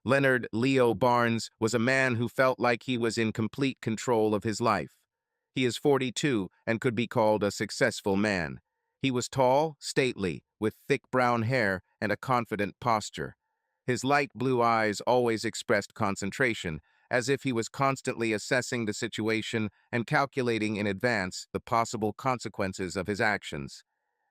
Leonard Leo Barnes was a man who felt like he was in complete control of his life. He is 42 and could be called a successful man. He was tall, stately, with thick brown hair and a confident posture. His light blue eyes always expressed concentration, as if he was constantly assessing the situation and calculating in advance the possible consequences of his actions.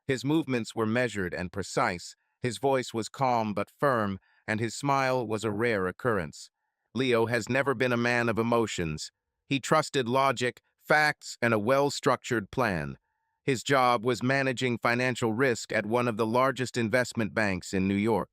His movements were measured and precise, his voice was calm but firm, and his smile was a rare occurrence. Leo has never been a man of emotions. He trusted logic, facts, and a well-structured plan. His job was managing financial risk at one of the largest investment banks in New York.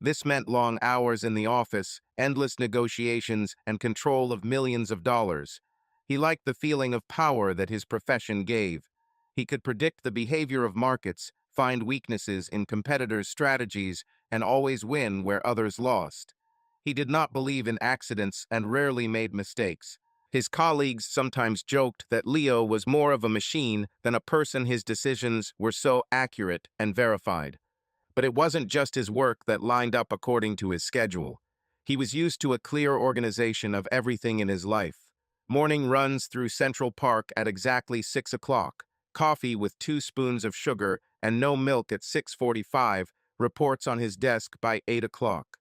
This meant long hours in the office, endless negotiations, and control of millions of dollars. He liked the feeling of power that his profession gave. He could predict the behavior of markets, find weaknesses in competitors' strategies, and always win where others lost. He did not believe in accidents and rarely made mistakes. His colleagues sometimes joked that Leo was more of a machine than a person. His decisions were so accurate and verified. But it wasn't just his work that lined up according to his schedule. He was used to a clear organization of everything in his life. Morning runs through Central Park at exactly 6 o'clock, coffee with 2 spoons of sugar and no milk at 6:45, reports on his desk by 8 o'clock.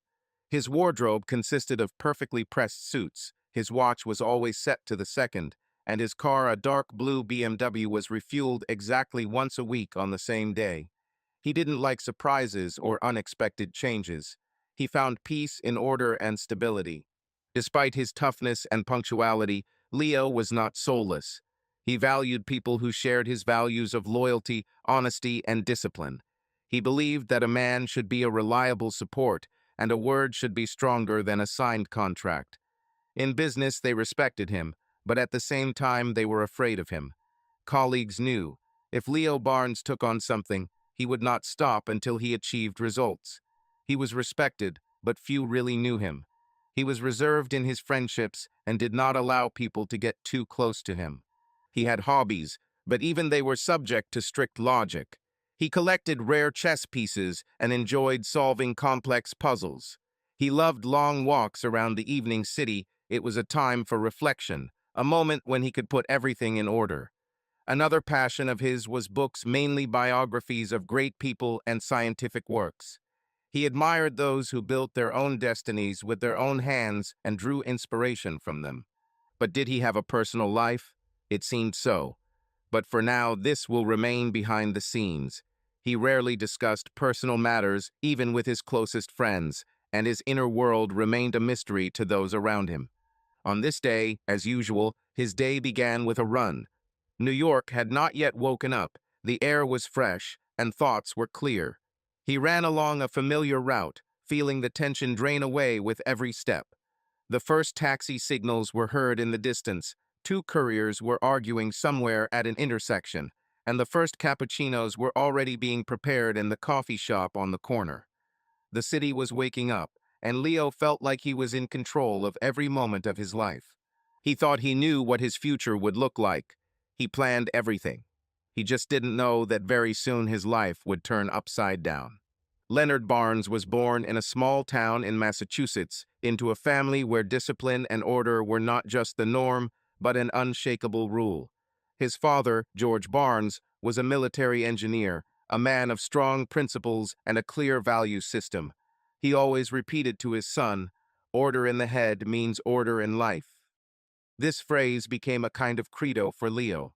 His wardrobe consisted of perfectly pressed suits, his watch was always set to the second, and his car, a dark blue BMW, was refueled exactly once a week on the same day. He didn't like surprises or unexpected changes. He found peace in order and stability. Despite his toughness and punctuality, Leo was not soulless. He valued people who shared his values of loyalty, honesty, and discipline. He believed that a man should be a reliable support, and a word should be stronger than a signed contract. In business, they respected him, but at the same time, they were afraid of him. Colleagues knew, if Leo Barnes took on something, he would not stop until he achieved results. He was respected, but few really knew him. He was reserved in his friendships and did not allow people to get too close to him. He had hobbies, but even they were subject to strict logic. He collected rare chess pieces and enjoyed solving complex puzzles. He loved long walks around the evening city. It was a time for reflection, a moment when he could put everything in order. Another passion of his was books, mainly biographies of great people and scientific works. He admired those who built their own destinies with their own hands and drew inspiration from them. But did he have a personal life? It seemed so. But for now, this will remain behind the scenes. He rarely discussed personal matters, even with his closest friends, and his inner world remained a mystery to those around him. On this day, as usual, his day began with a run. New York had not yet woken up, the air was fresh, and thoughts were clear. He ran along a familiar route, feeling the tension drain away with every step. The first taxi signals were heard in the distance. 2 couriers were arguing somewhere at an intersection, and the first cappuccinos were already being prepared in the coffee shop on the corner. The city was waking up, and Leo felt like he was in control of every moment of his life. He thought he knew what his future would look like. He planned everything. He just didn't know that very soon his life would turn upside down. Leonard Barnes was born in a small town in Massachusetts into a family where discipline and order were not just the norm, but an unshakable rule. His father, George Barnes, was a military engineer, a man of strong principles and a clear value system. He always repeated to his son, "Order in the head means order in life." This phrase became a kind of credo for Leo.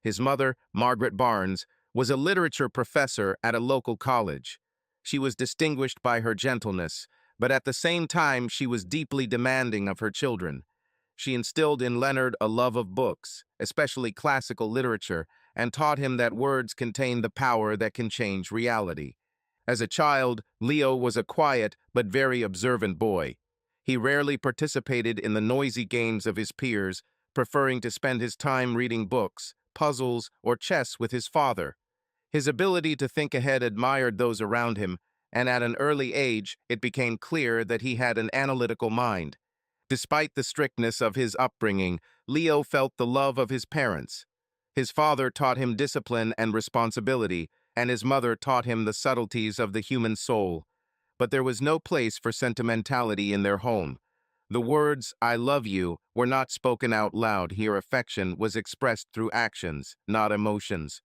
His mother, Margaret Barnes, was a literature professor at a local college. She was distinguished by her gentleness, but at the same time she was deeply demanding of her children. She instilled in Leonard a love of books, especially classical literature, and taught him that words contain the power that can change reality. As a child, Leo was a quiet but very observant boy. He rarely participated in the noisy games of his peers, preferring to spend his time reading books, puzzles, or chess with his father. His ability to think ahead admired those around him, and at an early age, it became clear that he had an analytical mind. Despite the strictness of his upbringing, Leo felt the love of his parents. His father taught him discipline and responsibility, and his mother taught him the subtleties of the human soul. but there was no place for sentimentality in their home. The words, "I love you," were not spoken out loud. Here affection was expressed through actions, not emotions.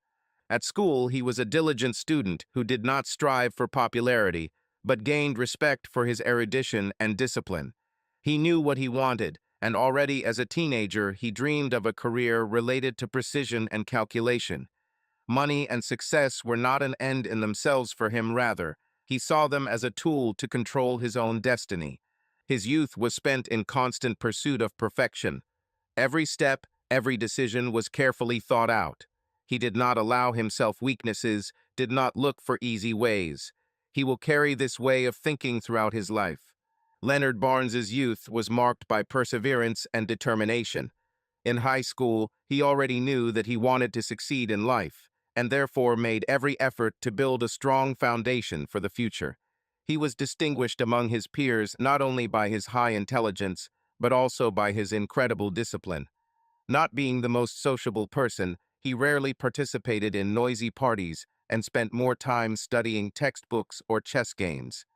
At school, he was a diligent student who did not strive for popularity, but gained respect for his erudition and discipline. He knew what he wanted, and already as a teenager, he dreamed of a career related to precision and calculation. Money and success were not an end in themselves for him, rather, he saw them as a tool to control his own destiny. His youth was spent in constant pursuit of perfection. Every step, every decision was carefully thought out. He did not allow himself weaknesses, did not look for easy ways. He will carry this way of thinking throughout his life. Leonard Barnes's youth was marked by perseverance and determination. In high school, he already knew that he wanted to succeed in life, and therefore made every effort to build a strong foundation for the future. He was distinguished among his peers not only by his high intelligence, but also by his incredible discipline. Not being the most sociable person, he rarely participated in noisy parties and spent more time studying textbooks or chess games.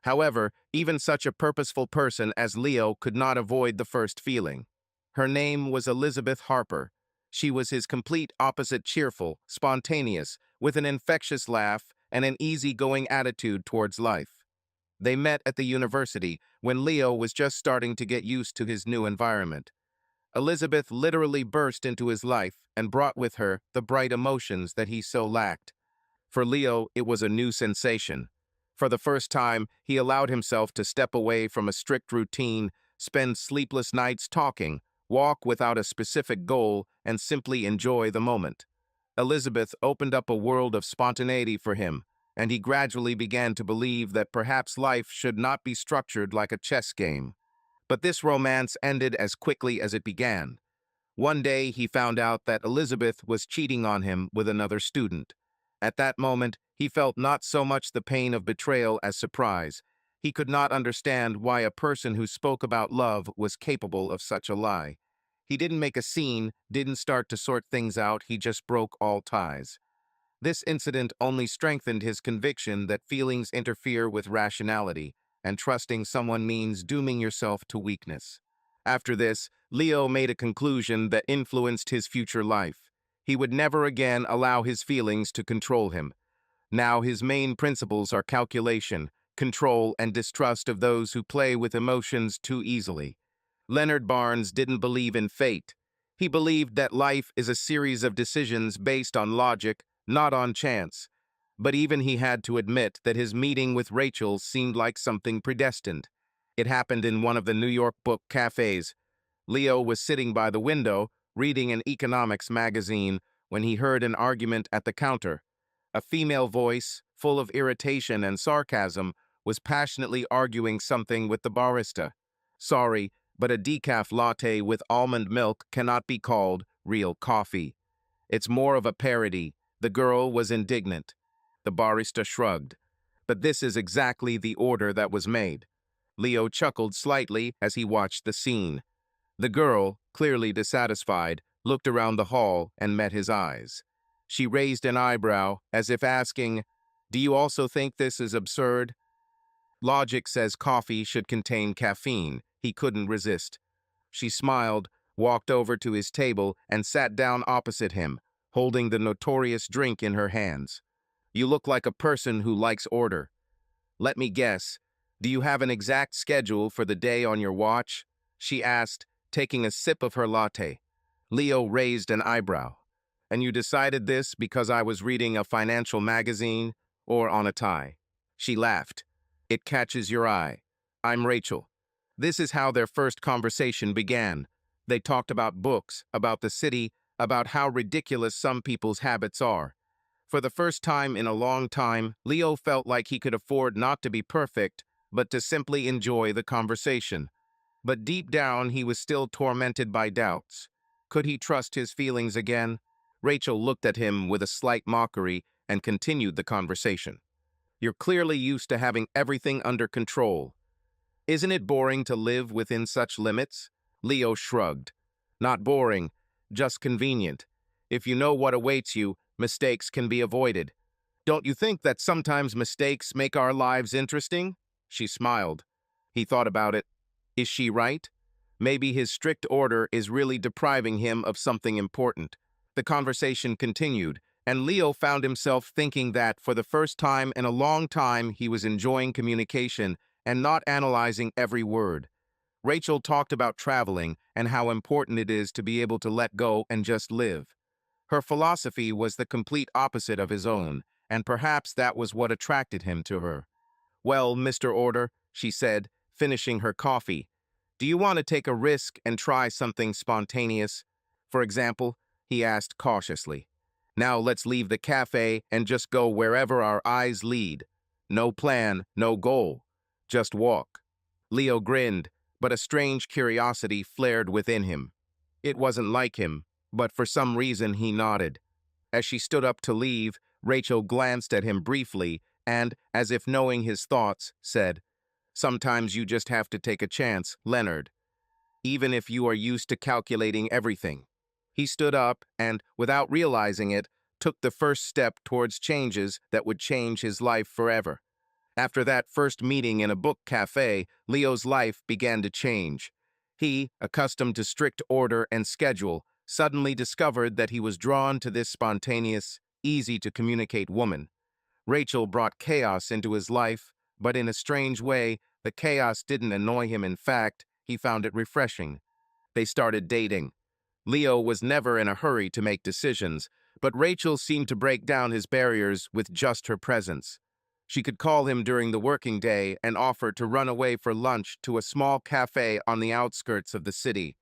However, even such a purposeful person as Leo could not avoid the first feeling. Her name was Elizabeth Harper. She was his complete opposite, cheerful, spontaneous, with an infectious laugh and an easygoing attitude towards life. They met at the university when Leo was just starting to get used to his new environment. Elizabeth literally burst into his life and brought with her the bright emotions that he so lacked. For Leo, it was a new sensation. For the first time, he allowed himself to step away from a strict routine, spend sleepless nights talking, walk without a specific goal, and simply enjoy the moment. Elizabeth opened up a world of spontaneity for him, and he gradually began to believe that perhaps life should not be structured like a chess game. But this romance ended as quickly as it began. One day, he found out that Elizabeth was cheating on him with another student. At that moment, he felt not so much the pain of betrayal as surprise. He could not understand why a person who spoke about love was capable of such a lie. He didn't make a scene, didn't start to sort things out, he just broke all ties. This incident only strengthened his conviction that feelings interfere with rationality, and trusting someone means dooming yourself to weakness. After this, Leo made a conclusion that influenced his future life. He would never again allow his feelings to control him. Now his main principles are calculation, control, and distrust of those who play with emotions too easily. Leonard Barnes didn't believe in fate. He believed that life is a series of decisions based on logic, not on chance. But even he had to admit that his meeting with Rachel seemed like something predestined. It happened in one of the New York book cafes. Leo was sitting by the window, reading an economics magazine, when he heard an argument at the counter. A female voice, full of irritation and sarcasm, was passionately arguing something with the barista. "Sorry, but a decaf latte with almond milk cannot be called real coffee. It's more of a parody." The girl was indignant. The barista shrugged. "But this is exactly the order that was made." Leo chuckled slightly as he watched the scene. The girl, clearly dissatisfied, looked around the hall and met his eyes. She raised an eyebrow, as if asking, "Do you also think this is absurd?" "Logic says coffee should contain caffeine." He couldn't resist. She smiled, walked over to his table, and sat down opposite him, holding the notorious drink in her hands. "You look like a person who likes order. Let me guess, do you have an exact schedule for the day on your watch?" she asked, taking a sip of her latte. Leo raised an eyebrow. "And you decided this because I was reading a financial magazine or on a tie?" She laughed. "It catches your eye. I'm Rachel." This is how their first conversation began. They talked about books, about the city, about how ridiculous some people's habits are. For the first time in a long time, Leo felt like he could afford not to be perfect, but to simply enjoy the conversation. But deep down, he was still tormented by doubts. Could he trust his feelings again? Rachel looked at him with a slight mockery and continued the conversation. "You're clearly used to having everything under control. Isn't it boring to live within such limits?" Leo shrugged. "Not boring, just convenient. If you know what awaits you, mistakes can be avoided. Don't you think that sometimes mistakes make our lives interesting?" She smiled. He thought about it. Is she right? Maybe his strict order is really depriving him of something important. The conversation continued, and Leo found himself thinking that, for the first time in a long time, he was enjoying communication and not analyzing every word. Rachel talked about traveling and how important it is to be able to let go and just live. Her philosophy was the complete opposite of his own, and perhaps that was what attracted him to her. "Well, Mr. Order," she said, finishing her coffee, "do you want to take a risk and try something spontaneous? For example," he asked cautiously. "Now let's leave the cafe and just go wherever our eyes lead. No plan, no goal. Just walk." Leo grinned, but a strange curiosity flared within him. It wasn't like him, but for some reason he nodded. As she stood up to leave, Rachel glanced at him briefly and, as if knowing his thoughts, said, "Sometimes you just have to take a chance, Leonard, even if you are used to calculating everything." He stood up and, without realizing it, took the first step towards changes that would change his life forever. After that first meeting in a book cafe, Leo's life began to change. He, accustomed to strict order and schedule, suddenly discovered that he was drawn to this spontaneous, easy-to-communicate woman. Rachel brought chaos into his life, but in a strange way, the chaos didn't annoy him. In fact, he found it refreshing. They started dating. Leo was never in a hurry to make decisions, but Rachel seemed to break down his barriers with just her presence. She could call him during the working day and offer to run away for lunch to a small cafe on the outskirts of the city.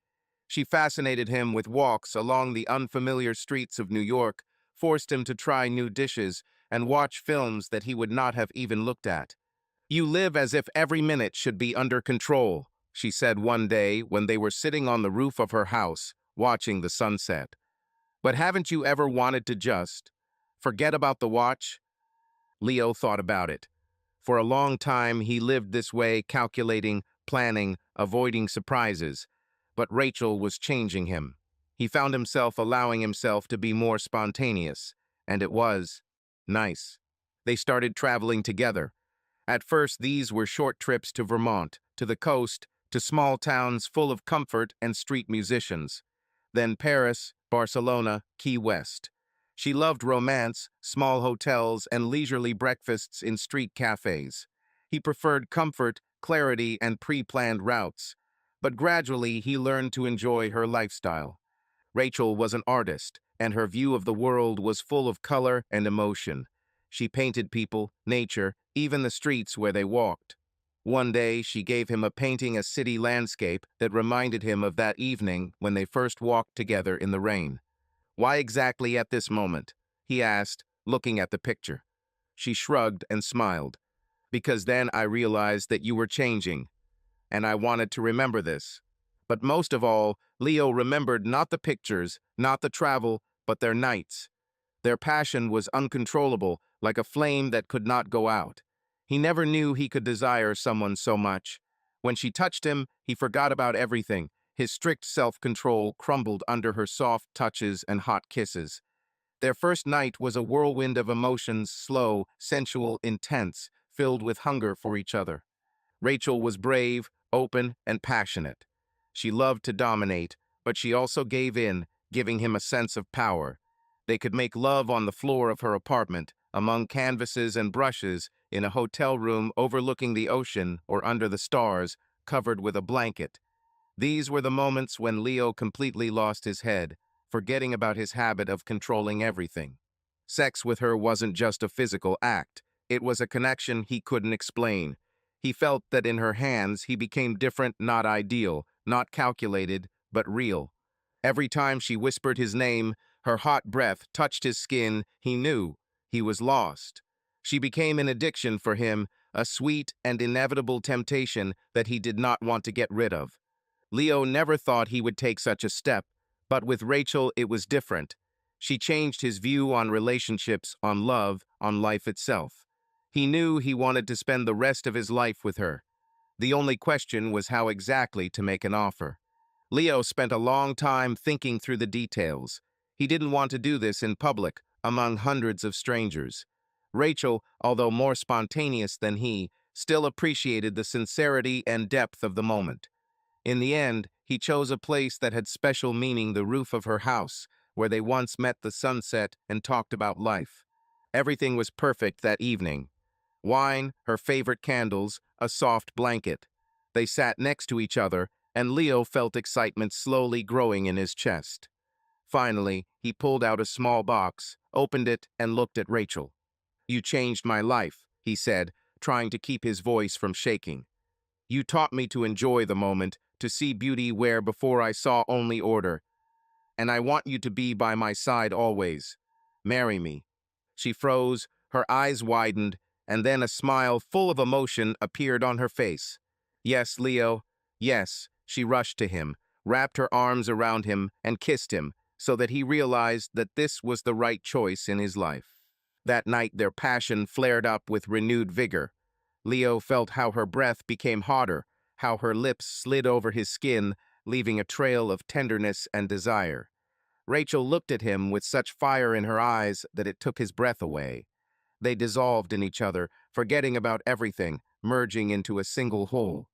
She fascinated him with walks along the unfamiliar streets of New York, forced him to try new dishes, and watch films that he would not have even looked at. "You live as if every minute should be under control," she said one day when they were sitting on the roof of her house, watching the sunset. "But haven't you ever wanted to just forget about the watch?" Leo thought about it. For a long time, he lived this way, calculating, planning, avoiding surprises. But Rachel was changing him. He found himself allowing himself to be more spontaneous, and it was nice. They started traveling together. At first, these were short trips to Vermont, to the coast, to small towns full of comfort and street musicians. Then Paris, Barcelona, Key West. She loved romance, small hotels, and leisurely breakfasts in street cafes. He preferred comfort, clarity, and pre-planned routes. But gradually, he learned to enjoy her lifestyle. Rachel was an artist, and her view of the world was full of color and emotion. She painted people, nature, even the streets where they walked. One day, she gave him a city landscape that reminded him of that evening when they first walked together in the rain. "Why exactly at this moment?" he asked, looking at the picture. She shrugged and smiled. "Because then I realized that you were changing, and I wanted to remember this." But most of all, Leo remembered not the pictures, not the travel, but their nights. Their passion was uncontrollable, like a flame that could not go out. He never knew he could desire someone so much. When she touched him, he forgot about everything. His strict self-control crumbled under her soft touches and hot kisses. Their first night was a whirlwind of emotions, slow, sensual, intense, filled with hunger for each other. Rachel was brave, open, and passionate. She loved to dominate, but she also gave in, giving him a sense of power. They could make love on the floor of her apartment, among canvases and brushes, in a hotel room overlooking the ocean or under the stars, covered with a blanket. These were the moments when Leo completely lost his head, forgetting about his habit of controlling everything. Sex with her wasn't just a physical act. It was a connection he couldn't explain. He felt that in her hands he became different, not ideal, not calculated, but real. Every time she whispered his name, her hot breath touched his skin, he knew he was lost. She became an addiction for him, a sweet and inevitable temptation that he did not want to get rid of. Leo never thought he would take such a step, but with Rachel it was different. She changed his view on relationships, on love, on life itself. He knew he wanted to spend the rest of his life with her. The only question was how exactly to make an offer. Leo spent a long time thinking through the details. He didn't want to do this in public, among hundreds of strangers. Rachel, although more spontaneous than he, still appreciated the sincerity and depth of the moment. In the end, he chose a place that had special meaning, the roof of her house, where they once met the sunset and talked about life. Everything was perfect that evening. Wine, her favorite candles, a soft blanket. They sat next to each other, and Leo felt excitement slowly growing in his chest. Finally, he pulled out a small box, opened it, and looked at Rachel. "You changed my life," he said, trying to keep his voice from shaking. "You taught me to enjoy the moment, to see beauty where before I saw only order. And I want you to be by my side always. Marry me." She froze, her eyes widened, and then a smile full of emotion appeared on her face. "Yes, Leo, yes." She rushed to him, wrapped her arms around him, and kissed him, so that he realized that this was the right choice in his life. That night their passion flared up with renewed vigor. Leo felt how her breath became hotter, how her lips slid over his skin, leaving a trail of tenderness and desire. Rachel looked at him with such fire in her eyes that it took his breath away. They dissolved in each other, forgetting about everything, merging into a single whole.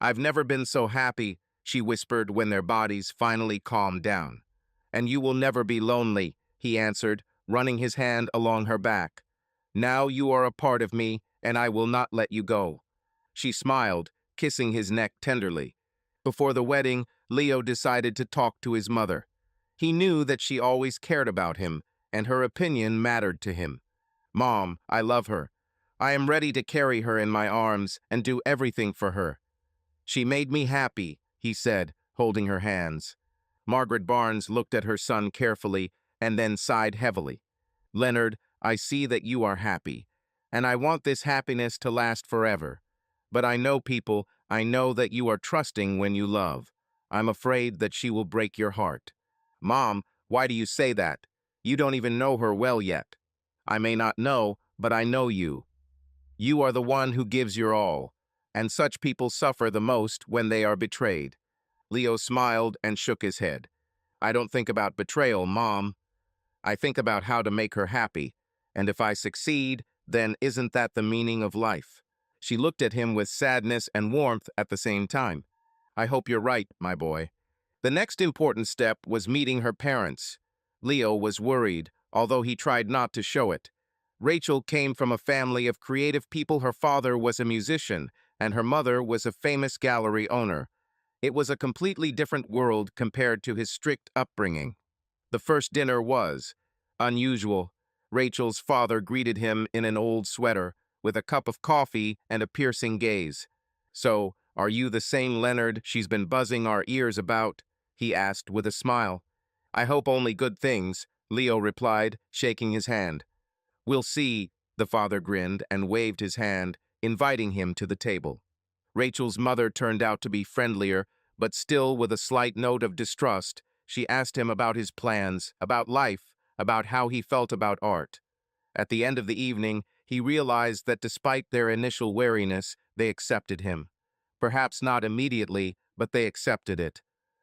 "I've never been so happy," she whispered when their bodies finally calmed down. "And you will never be lonely," he answered, running his hand along her back. "Now you are a part of me, and I will not let you go." She smiled, kissing his neck tenderly. Before the wedding, Leo decided to talk to his mother. He knew that she always cared about him, and her opinion mattered to him. "Mom, I love her. I am ready to carry her in my arms and do everything for her. She made me happy," he said, holding her hands. Margaret Barnes looked at her son carefully and then sighed heavily. "Leonard, I see that you are happy, and I want this happiness to last forever. But I know people, I know that you are trusting when you love. I'm afraid that she will break your heart." "Mom, why do you say that? You don't even know her well yet." "I may not know, but I know you. You are the one who gives your all, and such people suffer the most when they are betrayed." Leo smiled and shook his head. "I don't think about betrayal, Mom. I think about how to make her happy, and if I succeed, then isn't that the meaning of life?" She looked at him with sadness and warmth at the same time. "I hope you're right, my boy." The next important step was meeting her parents. Leo was worried, although he tried not to show it. Rachel came from a family of creative people. Her father was a musician, and her mother was a famous gallery owner. It was a completely different world compared to his strict upbringing. The first dinner was unusual. Rachel's father greeted him in an old sweater, with a cup of coffee and a piercing gaze. "So, are you the same Leonard she's been buzzing our ears about?" he asked with a smile. "I hope only good things," Leo replied, shaking his hand. "We'll see," the father grinned and waved his hand, inviting him to the table. Rachel's mother turned out to be friendlier, but still with a slight note of distrust. She asked him about his plans, about life, about how he felt about art. At the end of the evening, he realized that despite their initial wariness, they accepted him. Perhaps not immediately, but they accepted it.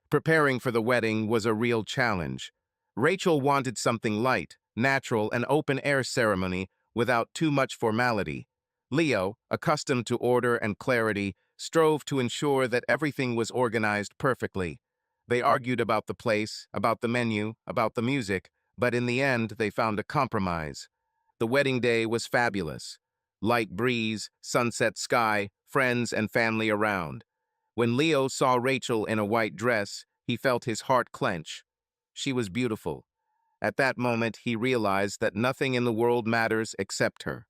Preparing for the wedding was a real challenge. Rachel wanted something light, natural, an open-air ceremony without too much formality. Leo, accustomed to order and clarity, strove to ensure that everything was organized perfectly. They argued about the place, about the menu, about the music, but in the end they found a compromise. The wedding day was fabulous. Light breeze, sunset sky, friends and family around. When Leo saw Rachel in a white dress, he felt his heart clench. She was beautiful. At that moment, he realized that nothing in the world matters except her.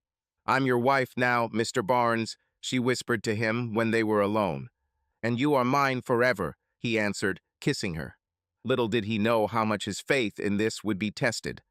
"I'm your wife now, Mr. Barnes," she whispered to him when they were alone. "And you are mine forever," he answered, kissing her. Little did he know how much his faith in this would be tested.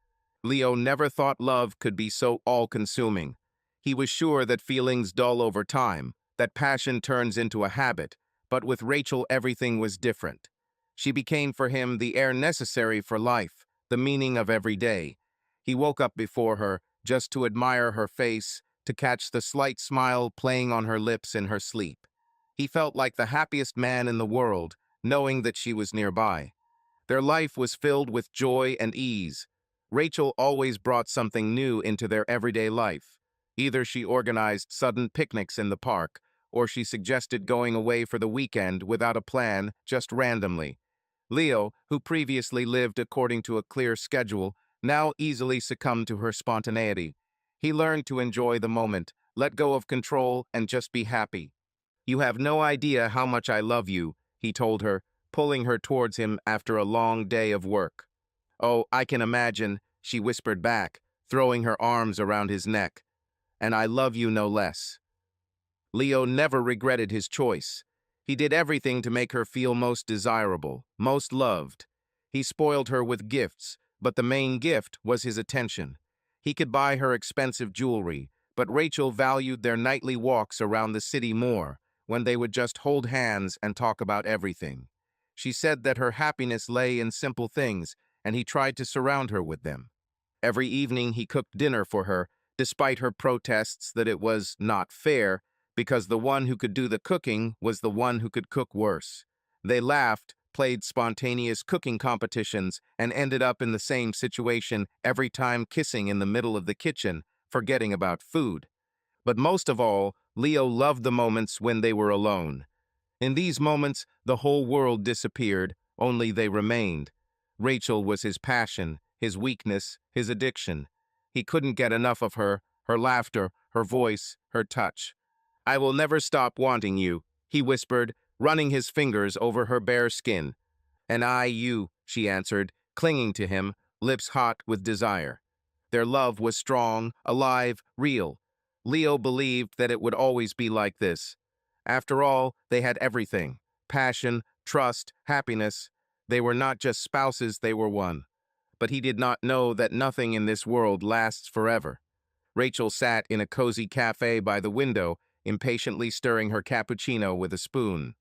Leo never thought love could be so all-consuming. He was sure that feelings dull over time, that passion turns into a habit, but with Rachel everything was different. She became for him the air necessary for life, the meaning of every day. He woke up before her, just to admire her face, to catch the slight smile playing on her lips in her sleep. He felt like the happiest man in the world, knowing that she was nearby. Their life was filled with joy and ease. Rachel always brought something new into their everyday life. Either she organized sudden picnics in the park, or she suggested going away for the weekend without a plan, just randomly. Leo, who previously lived according to a clear schedule, now easily succumbed to her spontaneity. He learned to enjoy the moment, let go of control, and just be happy. "You have no idea how much I love you," he told her, pulling her towards him after a long day of work. "Oh, I can imagine," she whispered back, throwing her arms around his neck. "And I love you no less." Leo never regretted his choice. He did everything to make her feel most desirable, most loved. He spoiled her with gifts, but the main gift was his attention. He could buy her expensive jewelry, but Rachel valued their nightly walks around the city more, when they would just hold hands and talk about everything. She said that her happiness lay in simple things, and he tried to surround her with them. Every evening he cooked dinner for her, despite her protests that it was not fair, because the one who could do the cooking was the one who could cook worse. They laughed, played spontaneous cooking competitions, and ended up in the same situation every time, kissing in the middle of the kitchen, forgetting about food. But most of all, Leo loved the moments when they were alone. In these moments, the whole world disappeared, only they remained. Rachel was his passion, his weakness, his addiction. He couldn't get enough of her, her laughter, her voice, her touch. "I will never stop wanting you," he whispered, running his fingers over her bare skin. "And I you," she answered, clinging to him, lips hot with desire. Their love was strong, alive, real. Leo believed that it would always be like this. After all, they had everything: passion, trust, happiness. They were not just spouses, they were one. But he did not know that nothing in this world lasts forever. Rachel sat in a cozy cafe by the window, impatiently stirring her cappuccino with a spoon.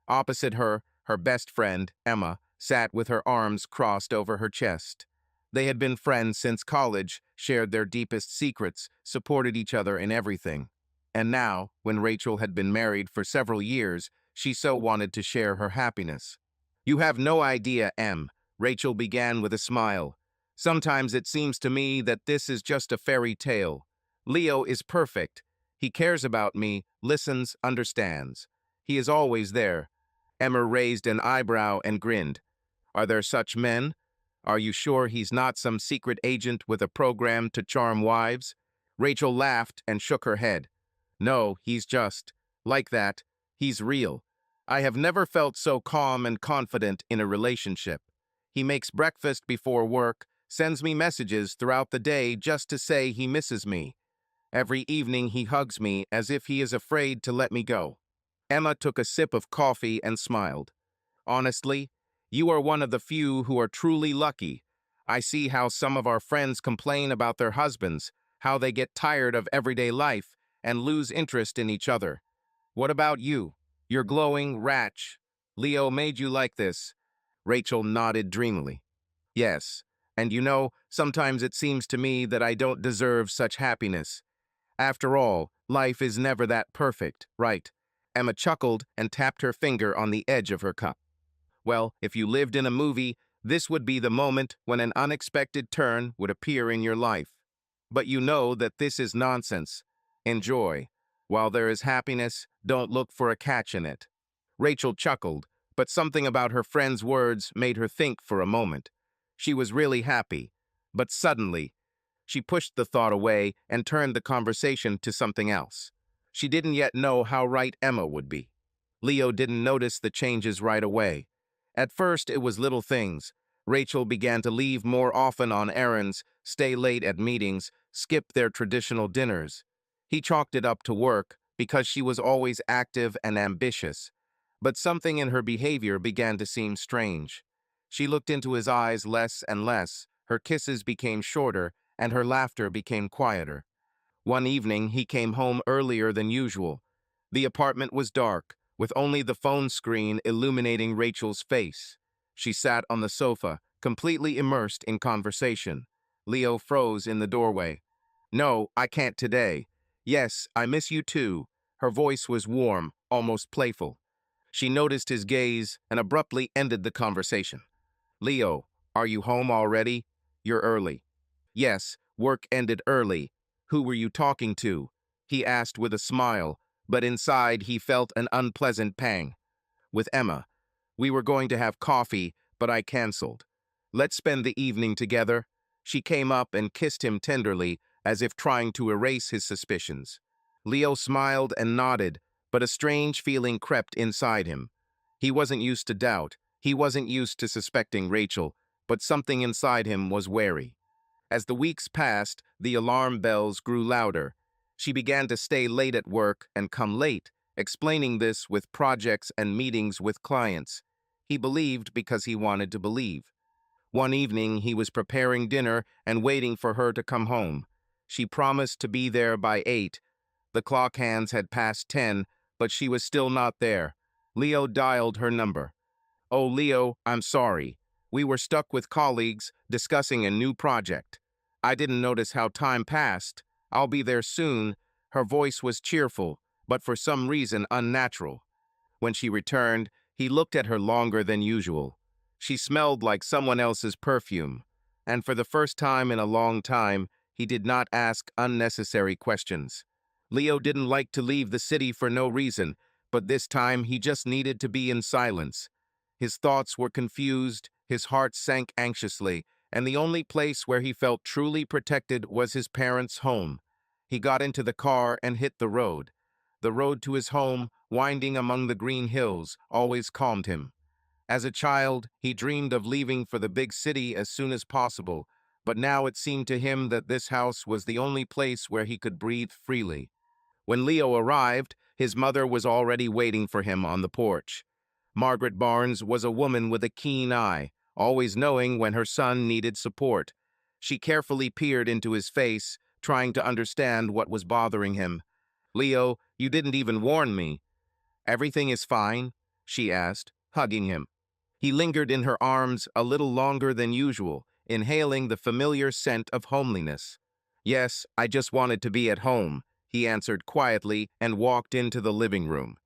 Opposite her, her best friend, Emma, sat with her arms crossed over her chest. They had been friends since college, shared their deepest secrets, supported each other in everything. And now, when Rachel had been married for several years, she so wanted to share her happiness. "You have no idea, Em," Rachel began with a smile. "Sometimes it seems to me that this is just a fairy tale. Leo is perfect. He cares about me, listens, understands. He is always there." Emma raised an eyebrow and grinned. "Are there such men? Are you sure he's not some secret agent with a program to charm wives?" Rachel laughed and shook her head. "No, he's just like that. He's real. I have never felt so calm and confident in a relationship. He makes breakfast before work, sends me messages throughout the day just to say he misses me. Every evening he hugs me as if he is afraid to let me go." Emma took a sip of coffee and smiled. "Honestly, you are one of the few who are truly lucky. I see how some of our friends complain about their husbands, how they get tired of everyday life and lose interest in each other. What about you? You're glowing, Ratch. Leo made you like this." Rachel nodded dreamily. "Yes, and you know, sometimes it seems to me that I don't deserve such happiness. After all, life is never that perfect, right?" Emma chuckled and tapped her finger on the edge of her cup. "Well, if you lived in a movie, this would be the moment when an unexpected turn would appear in your life. But you know that this is nonsense. Enjoy. While there is happiness, don't look for a catch in it." Rachel chuckled, but something about her friend's words made her think for a moment. She was really happy, but suddenly, she pushed the thought away and turned the conversation to something else. She didn't yet know how right Emma would be. Leo didn't notice the changes right away. At first, it was little things. Rachel began to leave more often on errands, stay late at meetings, skip their traditional dinners. He chalked it up to work because she was always active and ambitious. But something in her behavior began to seem strange. She looked into his eyes less and less, her kisses became shorter, and her laughter became quieter. One evening, he came home earlier than usual. The apartment was dark, with only the phone screen illuminating Rachel's face. She sat on the sofa, completely immersed in conversation. Leo froze in the doorway. "No, I can't today." "Yes, I miss you too." Her voice was warm, almost playful. She noticed his gaze and abruptly ended the conversation. "Leo, are you home already? You're early." "Yes, work ended early. "Who were you talking to?" he asked with a smile, but inside he felt an unpleasant pang. "With Emma. We were going to have coffee, but I canceled. Let's spend the evening together." She came up and kissed him tenderly, as if trying to erase his suspicions. Leo smiled and nodded, but a strange feeling crept inside him. He wasn't used to doubt. He wasn't used to suspecting Rachel, but something inside him was wary. As the weeks passed, the alarm bells grew louder. She began to stay late at work and come late, explaining this with projects and meetings with clients. He believed because he wanted to believe. One evening, he was preparing dinner and waiting for her to come home. She promised to be there by 8. The clock hands had passed 10, but she was still not there. Leo dialed her number. "Oh, Leo, I'm sorry. We were stuck with colleagues discussing a new project. I didn't notice how time passed. I'll be there soon." Her voice was cheerful, but for some reason unnatural. When she returned, he looked at her longer than usual. She smelled like someone else's perfume, and for the first time in a long time, he did not ask unnecessary questions. Leo didn't like to leave the city for no reason, but this time he just needed to be in silence. His thoughts were confused, his heart sank anxiously, and the only place where he felt truly protected was his parents' home. He got into the car and hit the road. The road to his home, winding among the green hills, always calmed him. As a child, he dreamed of leaving for the big city as soon as possible, but now it seemed to him that this house was the only place where he could breathe freely. When Leo arrived, his mother was already waiting for him on the porch. Margaret Barnes was a woman with a keen eye, always knowing when her son needed support. She carefully peered into his face, trying to understand what was bothering him. "Leo, you didn't even warn me." "Everything is fine?" she asked, hugging him. He lingered in her arms a little longer than usual, inhaling the familiar scent of homeliness. "Yes, I just wanted to be at home," he answered quietly and walked into the living room.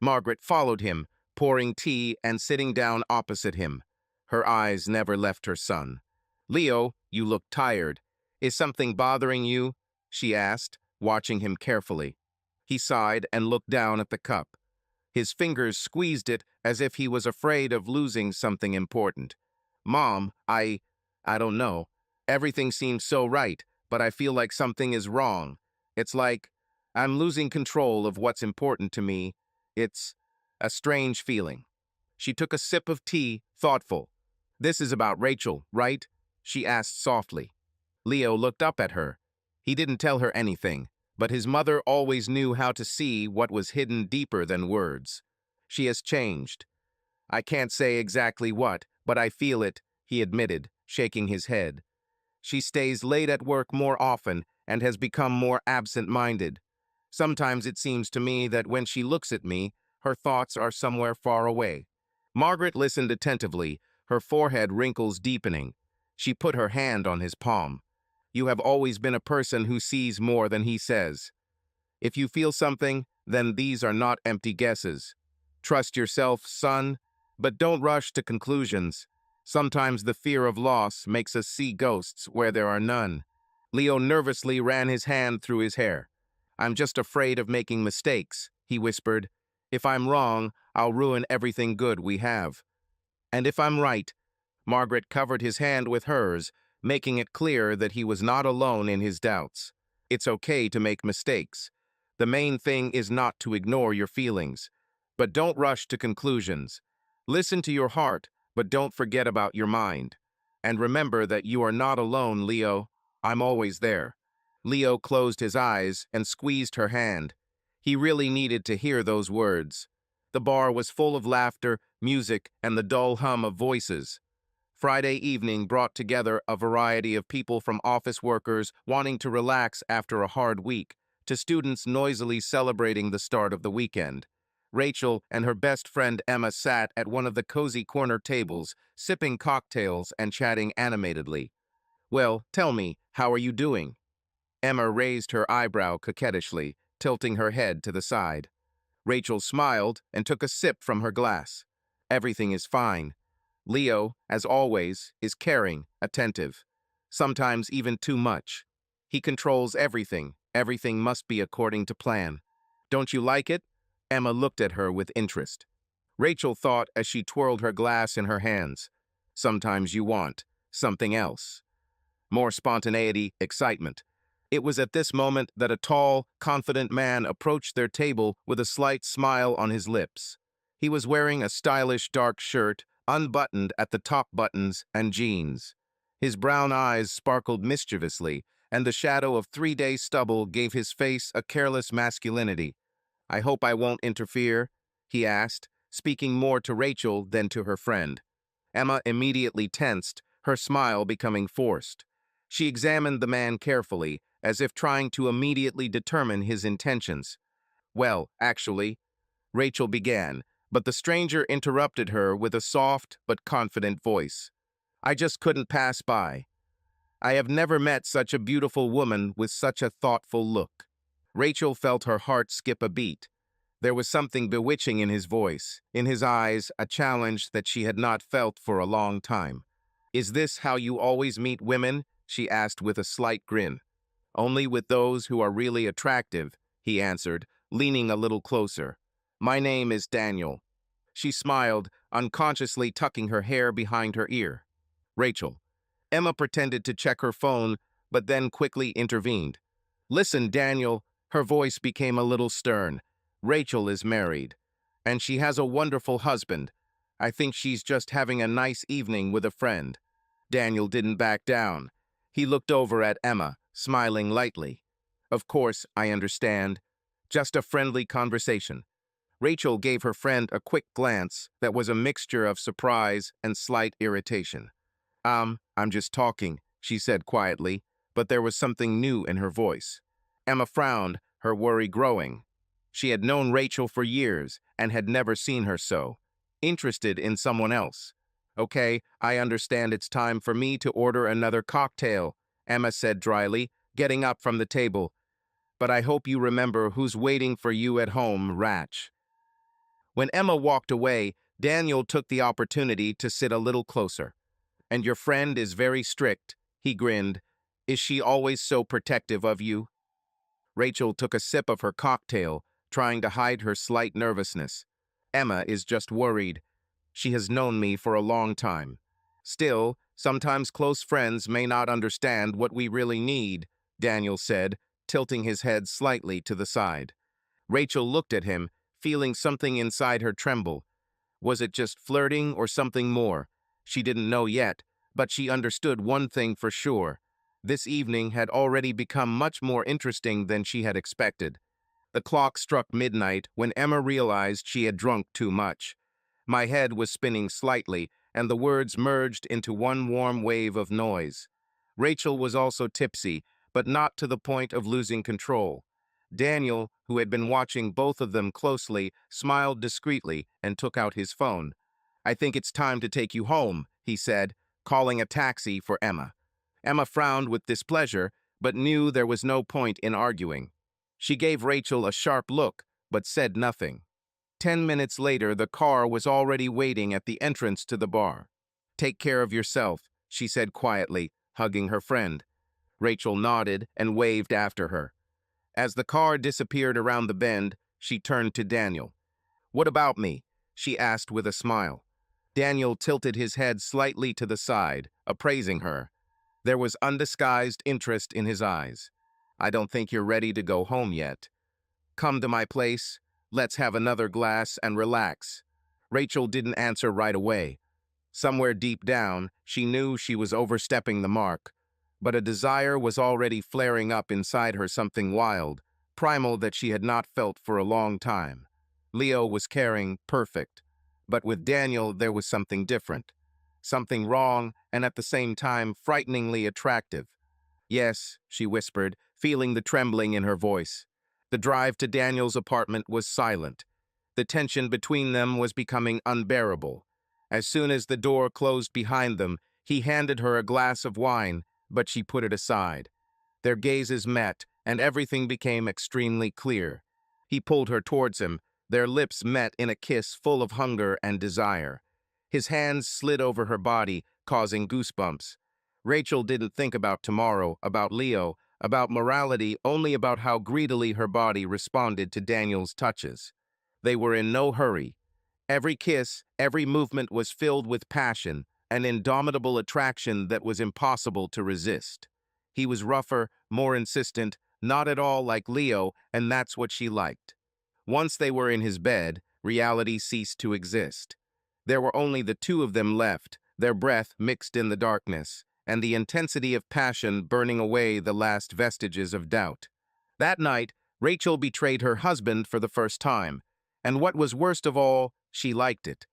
Margaret followed him, pouring tea and sitting down opposite him. Her eyes never left her son. "Leo, you look tired. Is something bothering you?" she asked, watching him carefully. He sighed and looked down at the cup. His fingers squeezed it as if he was afraid of losing something important. "Mom, I don't know. Everything seems so right, but I feel like something is wrong. It's like I'm losing control of what's important to me. It's a strange feeling." She took a sip of tea, thoughtful. "This is about Rachel, right?" she asked softly. Leo looked up at her. He didn't tell her anything, but his mother always knew how to see what was hidden deeper than words. "She has changed. I can't say exactly what, but I feel it," he admitted, shaking his head. "She stays late at work more often and has become more absent-minded. Sometimes it seems to me that when she looks at me, her thoughts are somewhere far away." Margaret listened attentively, her forehead wrinkles deepening. She put her hand on his palm. "You have always been a person who sees more than he says. If you feel something, then these are not empty guesses. Trust yourself, son, but don't rush to conclusions. Sometimes the fear of loss makes us see ghosts where there are none." Leo nervously ran his hand through his hair. "I'm just afraid of making mistakes," he whispered. "If I'm wrong, I'll ruin everything good we have." "And if I'm right?" Margaret covered his hand with hers, making it clear that he was not alone in his doubts. "It's okay to make mistakes. The main thing is not to ignore your feelings. But don't rush to conclusions. Listen to your heart, but don't forget about your mind. And remember that you are not alone, Leo. I'm always there." Leo closed his eyes and squeezed her hand. He really needed to hear those words. The bar was full of laughter, music, and the dull hum of voices. Friday evening brought together a variety of people, from office workers wanting to relax after a hard week to students noisily celebrating the start of the weekend. Rachel and her best friend Emma sat at one of the cozy corner tables, sipping cocktails and chatting animatedly. "Well, tell me, how are you doing?" Emma raised her eyebrow coquettishly, tilting her head to the side. Rachel smiled and took a sip from her glass. "Everything is fine. Leo, as always, is caring, attentive. Sometimes even too much." He controls everything. Everything must be according to plan. Don't you like it? Emma looked at her with interest. Rachel thought as she twirled her glass in her hands. Sometimes you want something else. More spontaneity, excitement. It was at this moment that a tall, confident man approached their table with a slight smile on his lips. He was wearing a stylish dark shirt, unbuttoned at the top buttons, and jeans. His brown eyes sparkled mischievously, and the shadow of 3-day stubble gave his face a careless masculinity. "I hope I won't interfere," he asked, speaking more to Rachel than to her friend. Emma immediately tensed, her smile becoming forced. She examined the man carefully, as if trying to immediately determine his intentions. "Well, actually," Rachel began, but the stranger interrupted her with a soft but confident voice. "I just couldn't pass by. I have never met such a beautiful woman with such a thoughtful look." Rachel felt her heart skip a beat. There was something bewitching in his voice, in his eyes, a challenge that she had not felt for a long time. "Is this how you always meet women?" she asked with a slight grin. "Only with those who are really attractive," he answered, leaning a little closer. "My name is Daniel." She smiled, unconsciously tucking her hair behind her ear. "Rachel." Emma pretended to check her phone, but then quickly intervened. "Listen, Daniel." Her voice became a little stern. "Rachel is married, and she has a wonderful husband. I think she's just having a nice evening with a friend." Daniel didn't back down. He looked over at Emma, smiling lightly. "Of course, I understand. Just a friendly conversation." Rachel gave her friend a quick glance that was a mixture of surprise and slight irritation. I'm just talking," she said quietly, but there was something new in her voice. Emma frowned, her worry growing. She had known Rachel for years and had never seen her so interested in someone else. "Okay, I understand it's time for me to order another cocktail," Emma said dryly, getting up from the table. "But I hope you remember who's waiting for you at home, Ratch." When Emma walked away, Daniel took the opportunity to sit a little closer. "And your friend is very strict," he grinned. "Is she always so protective of you?" Rachel took a sip of her cocktail, trying to hide her slight nervousness. "Emma is just worried. She has known me for a long time. Still, sometimes close friends may not understand what we really need," Daniel said, tilting his head slightly to the side. Rachel looked at him, feeling something inside her tremble. Was it just flirting or something more? She didn't know yet, but she understood one thing for sure. This evening had already become much more interesting than she had expected. The clock struck midnight when Emma realized she had drunk too much. "My head was spinning slightly, and the words merged into one warm wave of noise." Rachel was also tipsy, but not to the point of losing control. Daniel, who had been watching both of them closely, smiled discreetly and took out his phone. "I think it's time to take you home," he said, calling a taxi for Emma. Emma frowned with displeasure, but knew there was no point in arguing. She gave Rachel a sharp look, but said nothing. 10 minutes later, the car was already waiting at the entrance to the bar. "Take care of yourself," she said quietly, hugging her friend. Rachel nodded and waved after her. As the car disappeared around the bend, she turned to Daniel. "What about me?" she asked with a smile. Daniel tilted his head slightly to the side, appraising her. There was undisguised interest in his eyes. "I don't think you're ready to go home yet. Come to my place. Let's have another glass and relax." Rachel didn't answer right away. Somewhere deep down, she knew she was overstepping the mark, but a desire was already flaring up inside her, something wild, primal that she had not felt for a long time. Leo was caring, perfect, but with Daniel there was something different, something wrong and at the same time frighteningly attractive. "Yes," she whispered, feeling the trembling in her voice. The drive to Daniel's apartment was silent. The tension between them was becoming unbearable. As soon as the door closed behind them, he handed her a glass of wine, but she put it aside. Their gazes met, and everything became extremely clear. He pulled her towards him. Their lips met in a kiss full of hunger and desire. His hands slid over her body, causing goosebumps. Rachel didn't think about tomorrow, about Leo, about morality, only about how greedily her body responded to Daniel's touches. They were in no hurry. Every kiss, every movement was filled with passion, an indomitable attraction that was impossible to resist. He was rougher, more insistent, not at all like Leo, and that's what she liked. Once they were in his bed, reality ceased to exist. There were only the two of them left, their breath mixed in the darkness, and the intensity of passion burning away the last vestiges of doubt. That night, Rachel betrayed her husband for the first time, and what was worst of all, she liked it.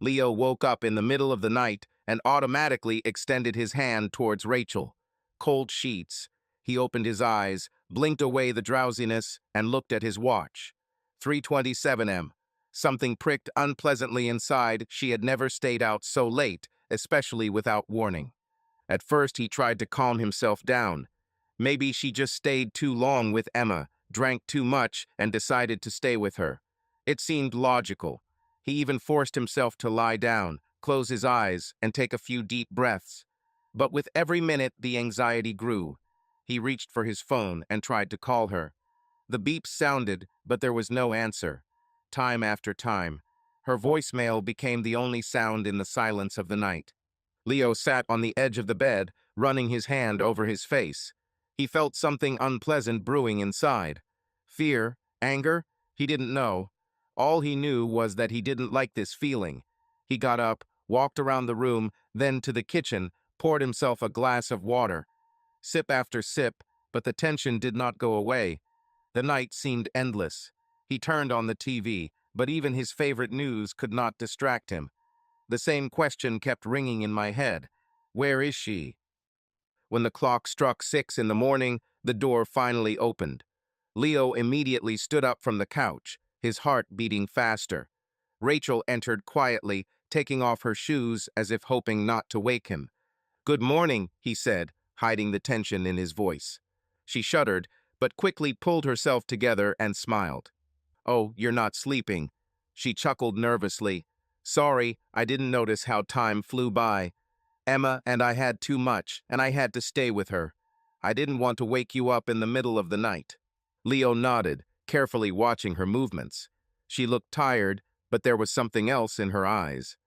Leo woke up in the middle of the night and automatically extended his hand towards Rachel. Cold sheets. He opened his eyes, blinked away the drowsiness, and looked at his watch. 3:27 m. Something pricked unpleasantly inside. She had never stayed out so late, especially without warning. At first, he tried to calm himself down. Maybe she just stayed too long with Emma, drank too much, and decided to stay with her. It seemed logical. He even forced himself to lie down, close his eyes, and take a few deep breaths. But with every minute, the anxiety grew. He reached for his phone and tried to call her. The beep sounded, but there was no answer. Time after time, her voicemail became the only sound in the silence of the night. Leo sat on the edge of the bed, running his hand over his face. He felt something unpleasant brewing inside. Fear, anger, he didn't know. All he knew was that he didn't like this feeling. He got up, walked around the room, then to the kitchen, poured himself a glass of water. Sip after sip, but the tension did not go away. The night seemed endless. He turned on the TV, but even his favorite news could not distract him. The same question kept ringing in my head. Where is she? When the clock struck 6 in the morning, the door finally opened. Leo immediately stood up from the couch, his heart beating faster. Rachel entered quietly, taking off her shoes as if hoping not to wake him. "Good morning," he said, hiding the tension in his voice. She shuddered, but quickly pulled herself together and smiled. "Oh, you're not sleeping." She chuckled nervously. "Sorry, I didn't notice how time flew by. Emma and I had too much, and I had to stay with her. I didn't want to wake you up in the middle of the night." Leo nodded, carefully watching her movements. She looked tired, but there was something else in her eyes.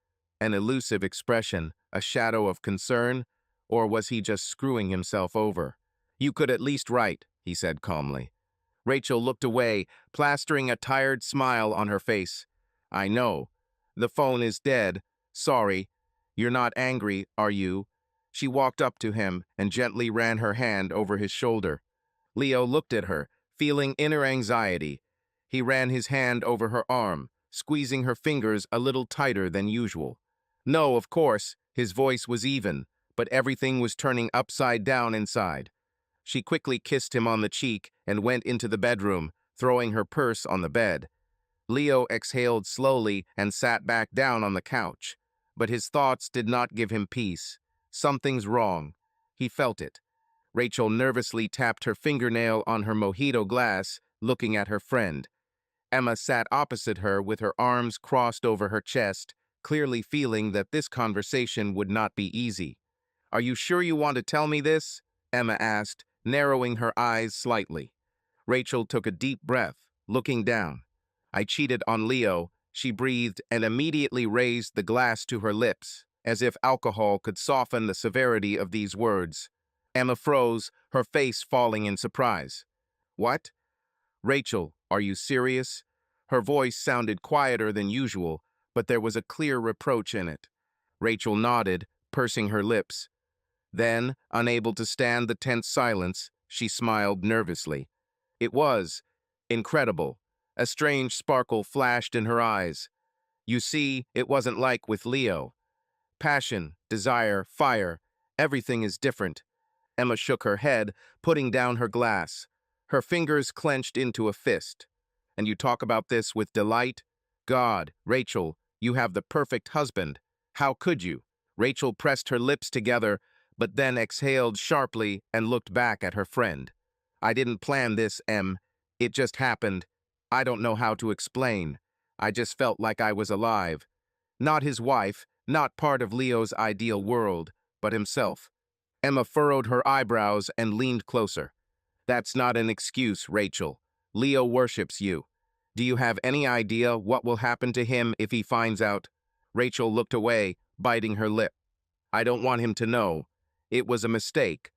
An elusive expression, a shadow of concern, or was he just screwing himself over? "You could at least write," he said calmly. Rachel looked away, plastering a tired smile on her face. "I know. The phone is dead. Sorry. You're not angry, are you?" She walked up to him and gently ran her hand over his shoulder. Leo looked at her, feeling inner anxiety. He ran his hand over her arm, squeezing her fingers a little tighter than usual. "No, of course." His voice was even, but everything was turning upside down inside. She quickly kissed him on the cheek and went into the bedroom, throwing her purse on the bed. Leo exhaled slowly and sat back down on the couch. But his thoughts did not give him peace. Something's wrong. He felt it. Rachel nervously tapped her fingernail on her mojito glass, looking at her friend. Emma sat opposite her with her arms crossed over her chest, clearly feeling that this conversation would not be easy. "Are you sure you want to tell me this?" Emma asked, narrowing her eyes slightly. Rachel took a deep breath, looking down. "I cheated on Leo," she breathed and immediately raised the glass to her lips, as if alcohol could soften the severity of these words. Emma froze, her face falling in surprise. "What? Rachel, are you serious?" Her voice sounded quieter than usual, but there was a clear reproach in it. Rachel nodded, pursing her lips. Then, unable to stand the tense silence, she smiled nervously. It was incredible. A strange sparkle flashed in her eyes. "You see, it wasn't like with Leo. Passion, desire, fire, everything is different." Emma shook her head, putting down her glass. Her fingers clenched into a fist. "And you talk about this with delight? God, Rachel, you have the perfect husband. How could you?" Rachel pressed her lips together, but then exhaled sharply and looked back at her friend. "I didn't plan this, Em. It just happened. I don't know how to explain. I just felt like I was alive. Not his wife, not part of Leo's ideal world, but himself." Emma furrowed her eyebrows and leaned closer. That's not an excuse, Rachel. Leo worships you. Do you have any idea what will happen to him if he finds out? Rachel looked away, biting her lip. I don't want him to know. It was a mistake.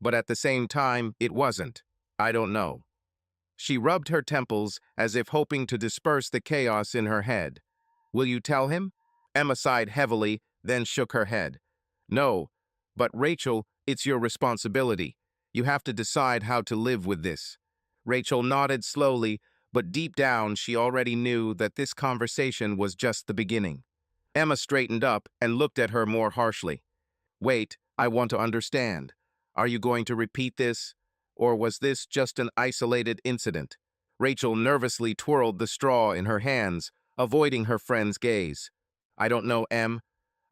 But at the same time, it wasn't. I don't know. She rubbed her temples as if hoping to disperse the chaos in her head. Will you tell him? Emma sighed heavily, then shook her head. No, but Rachel, it's your responsibility. You have to decide how to live with this. Rachel nodded slowly, but deep down she already knew that this conversation was just the beginning. Emma straightened up and looked at her more harshly. Wait, I want to understand. Are you going to repeat this? Or was this just an isolated incident? Rachel nervously twirled the straw in her hands, avoiding her friend's gaze. I don't know, Em.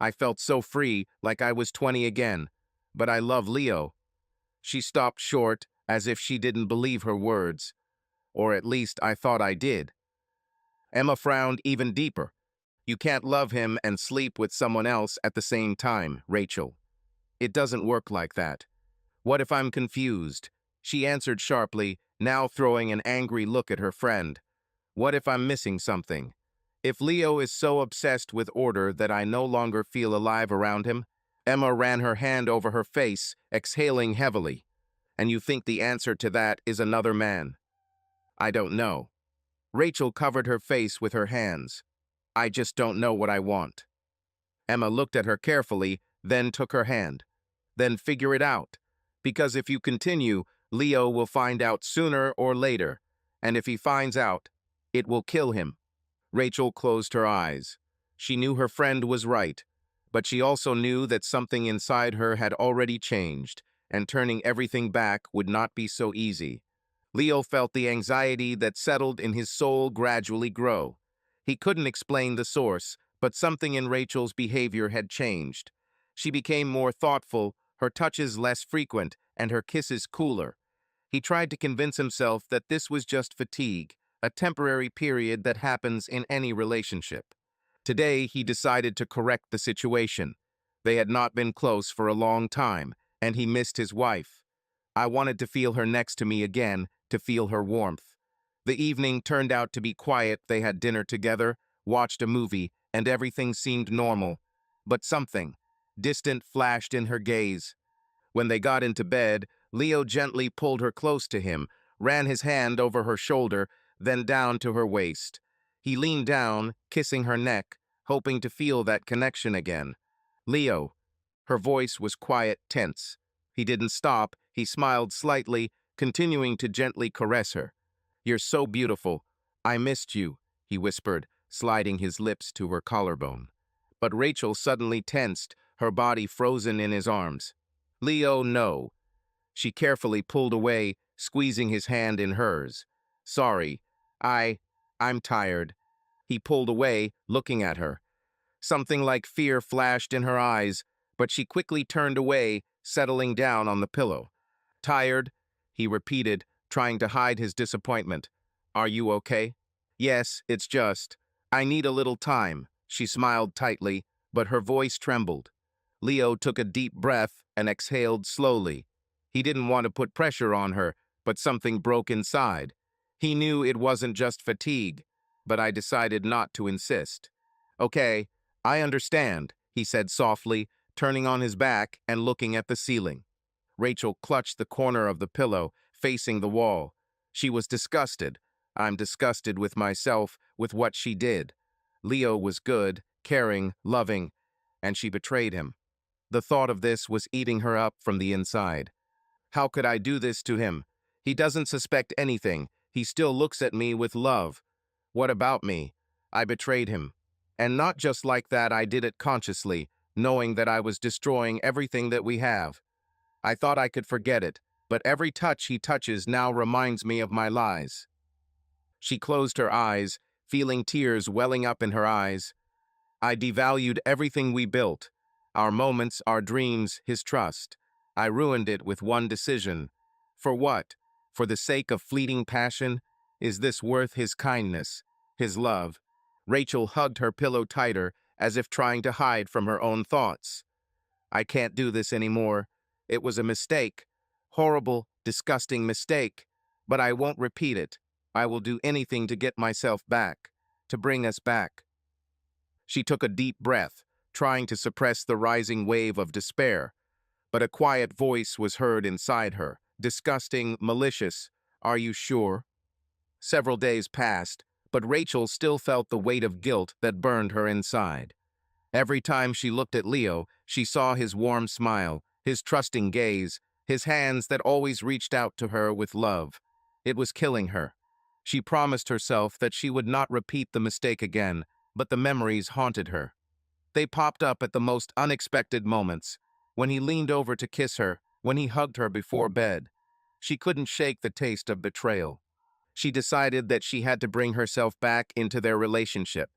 I felt so free, like I was 20 again. But I love Leo. She stopped short, as if she didn't believe her words. Or at least I thought I did. Emma frowned even deeper. You can't love him and sleep with someone else at the same time, Rachel. It doesn't work like that. What if I'm confused? She answered sharply, now throwing an angry look at her friend. What if I'm missing something? If Leo is so obsessed with order that I no longer feel alive around him? Emma ran her hand over her face, exhaling heavily. And you think the answer to that is another man? I don't know. Rachel covered her face with her hands. I just don't know what I want. Emma looked at her carefully, then took her hand. Then figure it out. Because if you continue, Leo will find out sooner or later. And if he finds out, it will kill him. Rachel closed her eyes. She knew her friend was right, but she also knew that something inside her had already changed, and turning everything back would not be so easy. Leo felt the anxiety that settled in his soul gradually grow. He couldn't explain the source, but something in Rachel's behavior had changed. She became more thoughtful, her touches less frequent, and her kisses cooler. He tried to convince himself that this was just fatigue, a temporary period that happens in any relationship. Today, he decided to correct the situation. They had not been close for a long time, and he missed his wife. I wanted to feel her next to me again, to feel her warmth. The evening turned out to be quiet. They had dinner together, watched a movie, and everything seemed normal. But something distant flashed in her gaze. When they got into bed, Leo gently pulled her close to him, ran his hand over her shoulder, then down to her waist. He leaned down, kissing her neck, hoping to feel that connection again. Leo. Her voice was quiet, tense. He didn't stop. He smiled slightly, continuing to gently caress her. You're so beautiful. I missed you, he whispered, sliding his lips to her collarbone. But Rachel suddenly tensed, her body frozen in his arms. Leo, no. She carefully pulled away, squeezing his hand in hers. Sorry. I'm tired. He pulled away, looking at her. Something like fear flashed in her eyes, but she quickly turned away, settling down on the pillow. Tired? He repeated, trying to hide his disappointment. Are you okay? Yes, it's just. I need a little time. She smiled tightly, but her voice trembled. Leo took a deep breath and exhaled slowly. He didn't want to put pressure on her, but something broke inside. He knew it wasn't just fatigue, but I decided not to insist. Okay, I understand, he said softly, turning on his back and looking at the ceiling. Rachel clutched the corner of the pillow, facing the wall. She was disgusted. I'm disgusted with myself, with what she did. Leo was good, caring, loving, and she betrayed him. The thought of this was eating her up from the inside. How could I do this to him? He doesn't suspect anything. He still looks at me with love. What about me? I betrayed him. And not just like that, I did it consciously, knowing that I was destroying everything that we have. I thought I could forget it, but every touch he touches now reminds me of my lies. She closed her eyes, feeling tears welling up in her eyes. I devalued everything we built. Our moments, our dreams, his trust. I ruined it with one decision. For what? For the sake of fleeting passion? Is this worth his kindness, his love? Rachel hugged her pillow tighter, as if trying to hide from her own thoughts. I can't do this anymore. It was a mistake. horrible, disgusting mistake, but I won't repeat it. I will do anything to get myself back, to bring us back." She took a deep breath, trying to suppress the rising wave of despair, but a quiet voice was heard inside her, disgusting, malicious. "Are you sure?" Several days passed, but Rachel still felt the weight of guilt that burned her inside. Every time she looked at Leo, she saw his warm smile, his trusting gaze, his hands that always reached out to her with love. It was killing her. She promised herself that she would not repeat the mistake again, but the memories haunted her. They popped up at the most unexpected moments, when he leaned over to kiss her, when he hugged her before bed. She couldn't shake the taste of betrayal. She decided that she had to bring herself back into their relationship.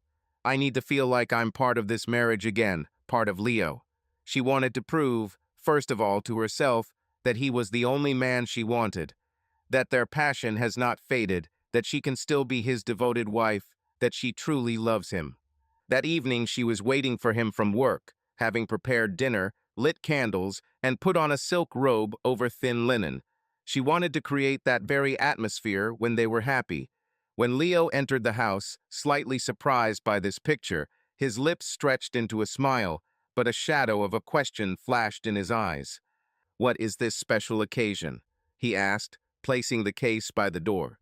"I need to feel like I'm part of this marriage again, part of Leo." She wanted to prove, first of all to herself, that he was the only man she wanted, that their passion has not faded, that she can still be his devoted wife, that she truly loves him. That evening she was waiting for him from work, having prepared dinner, lit candles, and put on a silk robe over thin linen. She wanted to create that very atmosphere when they were happy. When Leo entered the house, slightly surprised by this picture, his lips stretched into a smile, but a shadow of a question flashed in his eyes. "What is this special occasion?" he asked, placing the case by the door.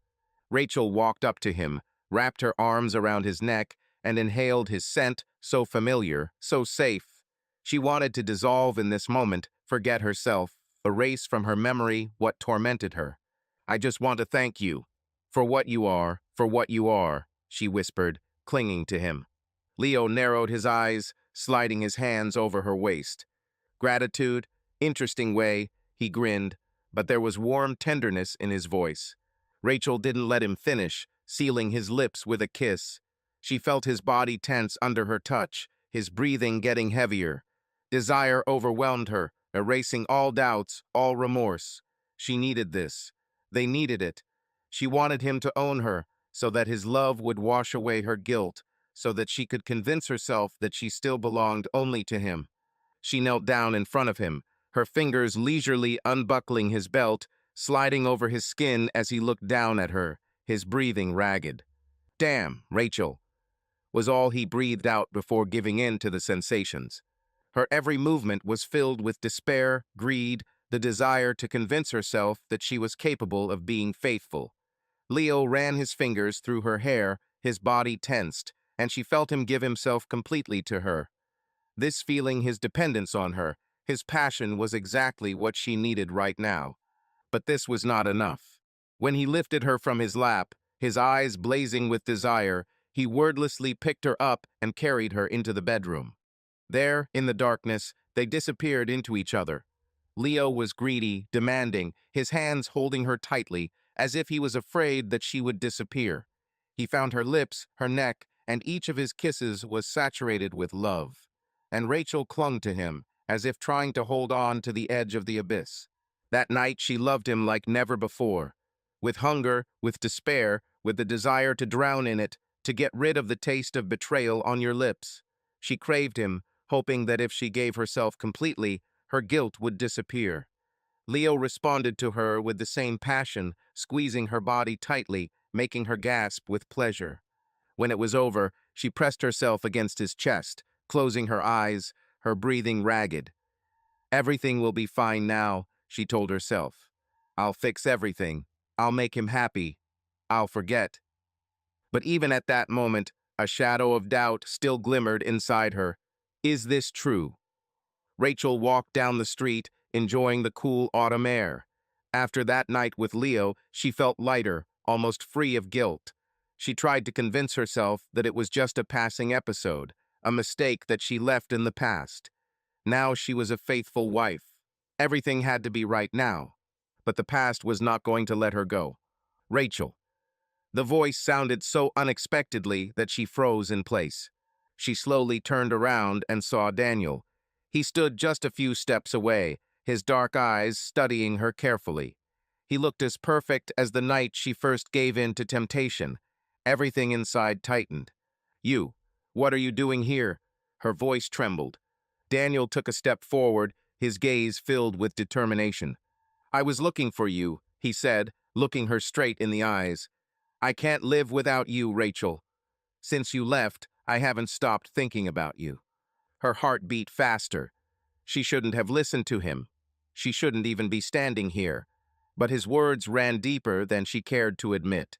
Rachel walked up to him, wrapped her arms around his neck, and inhaled his scent, so familiar, so safe. She wanted to dissolve in this moment, forget herself, erase from her memory what tormented her. "I just want to thank you for what you are," she whispered, clinging to him. Leo narrowed his eyes, sliding his hands over her waist. "Gratitude? Interesting way," he grinned, but there was warm tenderness in his voice. Rachel didn't let him finish, sealing his lips with a kiss. She felt his body tense under her touch, his breathing getting heavier. Desire overwhelmed her, erasing all doubts, all remorse. She needed this. They needed it. She wanted him to own her, so that his love would wash away her guilt, so that she could convince herself that she still belonged only to him. She knelt down in front of him, her fingers leisurely unbuckling his belt, sliding over his skin as he looked down at her, his breathing ragged. "Damn, Rachel," was all he breathed out before giving in to the sensations. Her every movement was filled with despair, greed, the desire to convince herself that she was capable of being faithful. Leo ran his fingers through her hair, his body tensed, and she felt him give himself completely to her. This feeling, his dependence on her, his passion was exactly what she needed right now. But this was not enough. When he lifted her from his lap, his eyes blazing with desire, he wordlessly picked her up and carried her into the bedroom. There, in the darkness, they disappeared into each other. Leo was greedy, demanding, his hands holding her tightly, as if he was afraid that she would disappear. He found her lips, her neck, and each of his kisses was saturated with love. And Rachel clung to him, as if trying to hold on to the edge of the abyss. That night she loved him like never before. With hunger, with despair, with the desire to drown in it, to get rid of the taste of betrayal on your lips. She craved him, hoping that if she gave herself completely, her guilt would disappear. Leo responded to her with the same passion, squeezing her body tightly, making her gasp with pleasure. When it was over, she pressed herself against his chest, closing her eyes, her breathing ragged. "Everything will be fine now," she told herself. "I'll fix everything. I'll make him happy. I'll forget." But even at that moment, a shadow of doubt still glimmered inside her. Is this true? Rachel walked down the street, enjoying the cool autumn air. After that night with Leo, she felt lighter, almost free of guilt. She tried to convince herself that it was just a passing episode, a mistake that she left in the past. Now she was a faithful wife. Everything had to be right now. But the past was not going to let her go. "Rachel." The voice sounded so unexpectedly that she froze in place. She slowly turned around and saw Daniel. He stood just a few steps away, his dark eyes studying her carefully. He looked as perfect as the night she first gave in to temptation. Everything inside tightened. "You, what are you doing here?" Her voice trembled. Daniel took a step forward, his gaze filled with determination. "I was looking for you," he said, looking her straight in the eyes. "I can't live without you, Rachel. Since you left, I haven't stopped thinking about you." Her heart beat faster. She shouldn't have listened to him. She shouldn't even be standing here. But his words ran deeper than she cared to admit.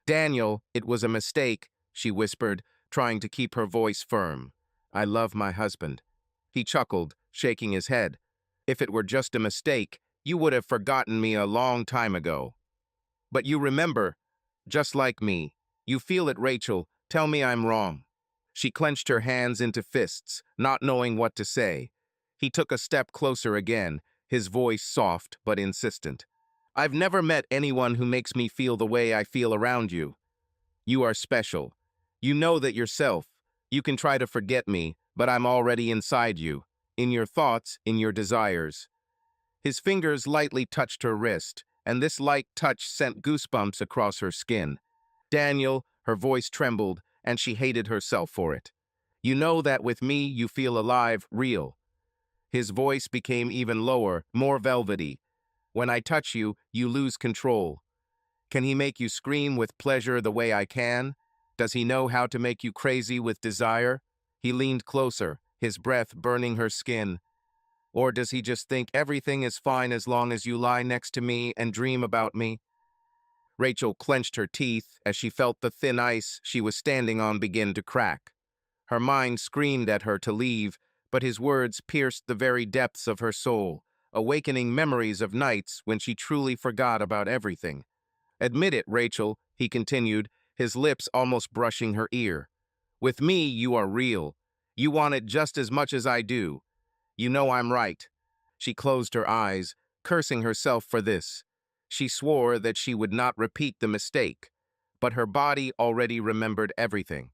"Daniel, it was a mistake," she whispered, trying to keep her voice firm. "I love my husband." He chuckled, shaking his head. "If it were just a mistake, you would have forgotten me a long time ago. But you remember, just like me. You feel it, Rachel. Tell me I'm wrong." She clenched her hands into fists, not knowing what to say. He took a step closer again, his voice soft but insistent. "I've never met anyone who makes me feel the way I feel around you. You are special. You know that yourself. You can try to forget me, but I'm already inside you, in your thoughts, in your desires." His fingers lightly touched her wrist, and this light touch sent goosebumps across her skin. "Daniel," her voice trembled, and she hated herself for it. "You know that with me you feel alive, real." His voice became even lower, more velvety. "When I touch you, you lose control. Can he make you scream with pleasure the way I can? Does he know how to make you crazy with desire?" He leaned closer, his breath burning her skin. "Or does he just think everything is fine as long as you lie next to me and dream about me?" Rachel clenched her teeth as she felt the thin ice she was standing on begin to crack. Her mind screamed at her to leave, but his words pierced the very depths of her soul, awakening memories of nights when she truly forgot about everything. "Admit it, Rachel," he continued, his lips almost brushing her ear. "With me, you are real. You want it just as much as I do. You know I'm right." She closed her eyes, cursing herself for this. She swore that she would not repeat the mistake, but her body already remembered everything.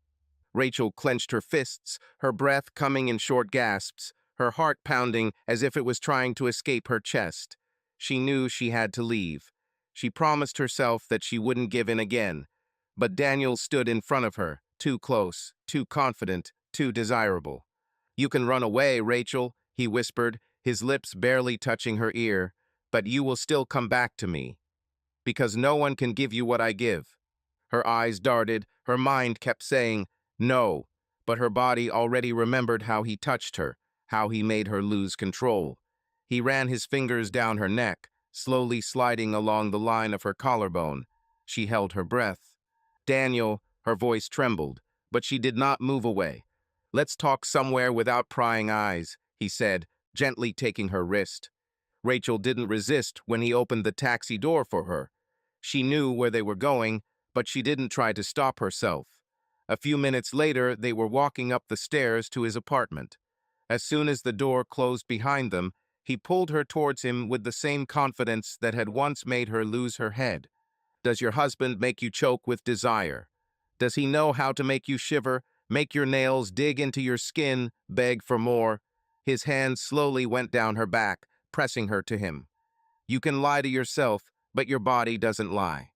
Rachel clenched her fists, her breath coming in short gasps, her heart pounding as if it was trying to escape her chest. She knew she had to leave. She promised herself that she wouldn't give in again. But Daniel stood in front of her, too close, too confident, too desirable. "You can run away, Rachel," he whispered, his lips barely touching her ear, "but you will still come back to me, because no one can give you what I give." Her eyes darted, her mind kept saying, "No," but her body already remembered how he touched her, how he made her lose control. He ran his fingers down her neck, slowly sliding along the line of her collarbone. She held her breath. "Daniel," her voice trembled, but she did not move away. "Let's talk somewhere without prying eyes," he said, gently taking her wrist. Rachel didn't resist when he opened the taxi door for her. She knew where they were going, but she didn't try to stop herself. A few minutes later, they were walking up the stairs to his apartment. As soon as the door closed behind them, he pulled her towards him with the same confidence that had once made her lose her head. "Does your husband make you choke with desire? Does he know how to make you shiver, make your nails dig into your skin, beg for more?" His hand slowly went down her back, pressing her to him. "You can lie to yourself, but your body doesn't lie."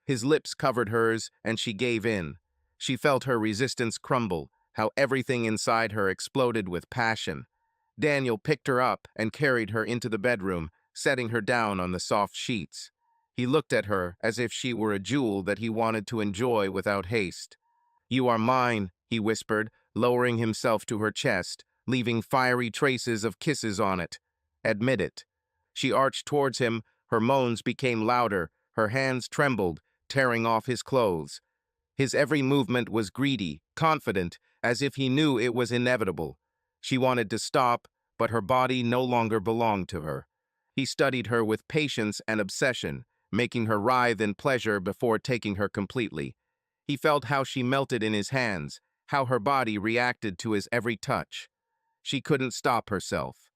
His lips covered hers, and she gave in. She felt her resistance crumble, how everything inside her exploded with passion. Daniel picked her up and carried her into the bedroom, setting her down on the soft sheets. He looked at her as if she were a jewel that he wanted to enjoy without haste. "You are mine," he whispered, lowering himself to her chest, leaving fiery traces of kisses on it. "Admit it." She arched towards him, her moans became louder, her hands trembled, tearing off his clothes. His every movement was greedy, confident, as if he knew it was inevitable. She wanted to stop, but her body no longer belonged to her. He studied her with patience and obsession, making her writhe in pleasure before taking her completely. He felt how she melted in his hands, how her body reacted to his every touch. She couldn't stop herself.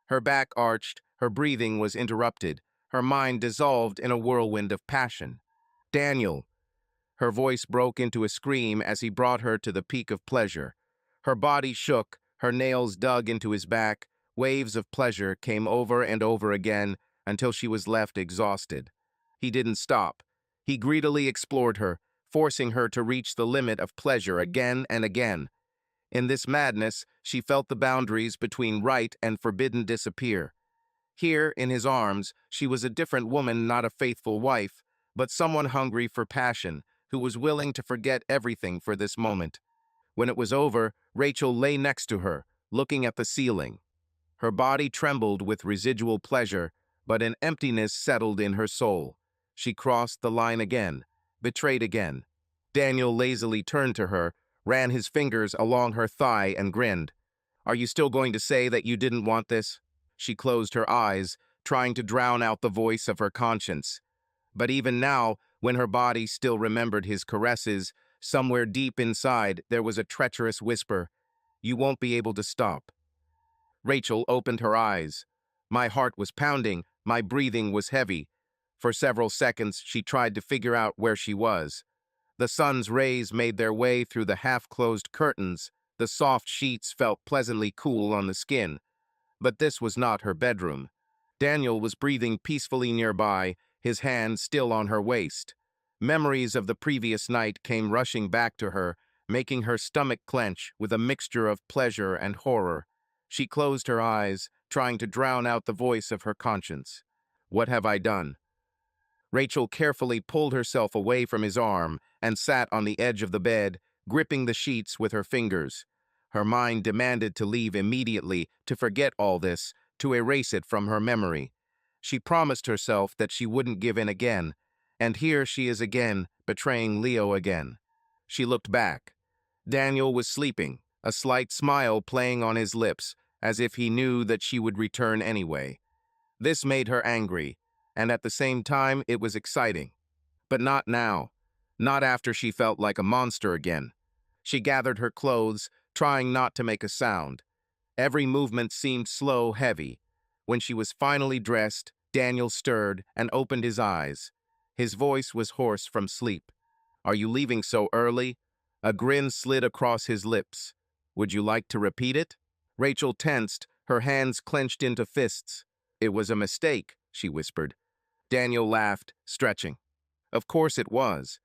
Her back arched, her breathing was interrupted, her mind dissolved in a whirlwind of passion. "Daniel." Her voice broke into a scream as he brought her to the peak of pleasure. Her body shook, her nails dug into his back, waves of pleasure came over and over again until she was left exhausted. He didn't stop. He greedily explored her, forcing her to reach the limit of pleasure again and again. In this madness, she felt the boundaries between right and forbidden disappear. Here, in his arms, she was a different woman, not a faithful wife, but someone hungry for passion, who was willing to forget everything for this moment. When it was over, Rachel lay next to her, looking at the ceiling. Her body trembled with residual pleasure, but an emptiness settled in her soul. She crossed the line again, betrayed again. Daniel lazily turned to her, ran his fingers along her thigh and grinned. "Are you still going to say that you didn't want this?" She closed her eyes, trying to drown out the voice of her conscience. But even now, when her body still remembered his caresses, somewhere deep inside there was a treacherous whisper, "You won't be able to stop." Rachel opened her eyes. My heart was pounding, my breathing was heavy. For several seconds, she tried to figure out where she was. The sun's rays made their way through the half-closed curtains. The soft sheets felt pleasantly cool on the skin. But this was not her bedroom. Daniel was breathing peacefully nearby, his hand still on her waist. Memories of the previous night came rushing back to her, making her stomach clench with a mixture of pleasure and horror. She closed her eyes, trying to drown out the voice of her conscience. What have I done? Rachel carefully pulled herself away from his arm and sat on the edge of the bed, gripping the sheets with her fingers. Her mind demanded to leave immediately, to forget all this, to erase it from her memory. She promised herself that she wouldn't give in again, and here she is again, betraying Leo again. She looked back. Daniel was sleeping, a slight smile playing on his lips, as if he knew that she would return anyway. This made her angry, and at the same time it was exciting. But not now. Not after she felt like a monster again. She gathered her clothes, trying not to make a sound. Every movement seemed slow, heavy. When she was finally dressed, Daniel stirred and opened his eyes. His voice was hoarse from sleep. "Are you leaving so early?" A grin slid across his lips. "Would you like to repeat it?" Rachel tensed, her hands clenched into fists. "It was a mistake," she whispered. Daniel laughed, stretching. "Of course it was.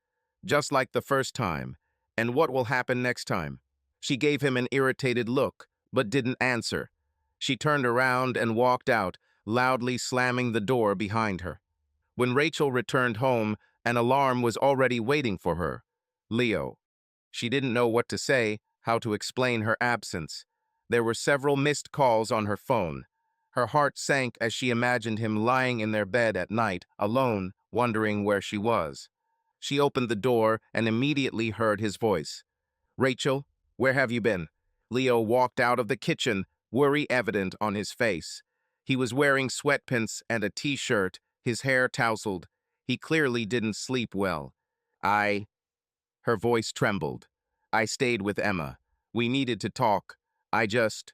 Just like the first time. And what will happen next time?" She gave him an irritated look, but didn't answer. She turned around and walked out, loudly slamming the door behind her. When Rachel returned home, an alarm was already waiting for her. Leo. She didn't know what to say, how to explain her absence. There were several missed calls on her phone. Her heart sank as she imagined him lying in their bed at night, alone, wondering where she was. She opened the door and immediately heard his voice. "Rachel, where have you been?" Leo walked out of the kitchen, worry evident on his face. He was wearing sweatpants and a t-shirt, his hair tousled. He clearly didn't sleep well. Her voice trembled. "I stayed with Emma. We needed to talk. I just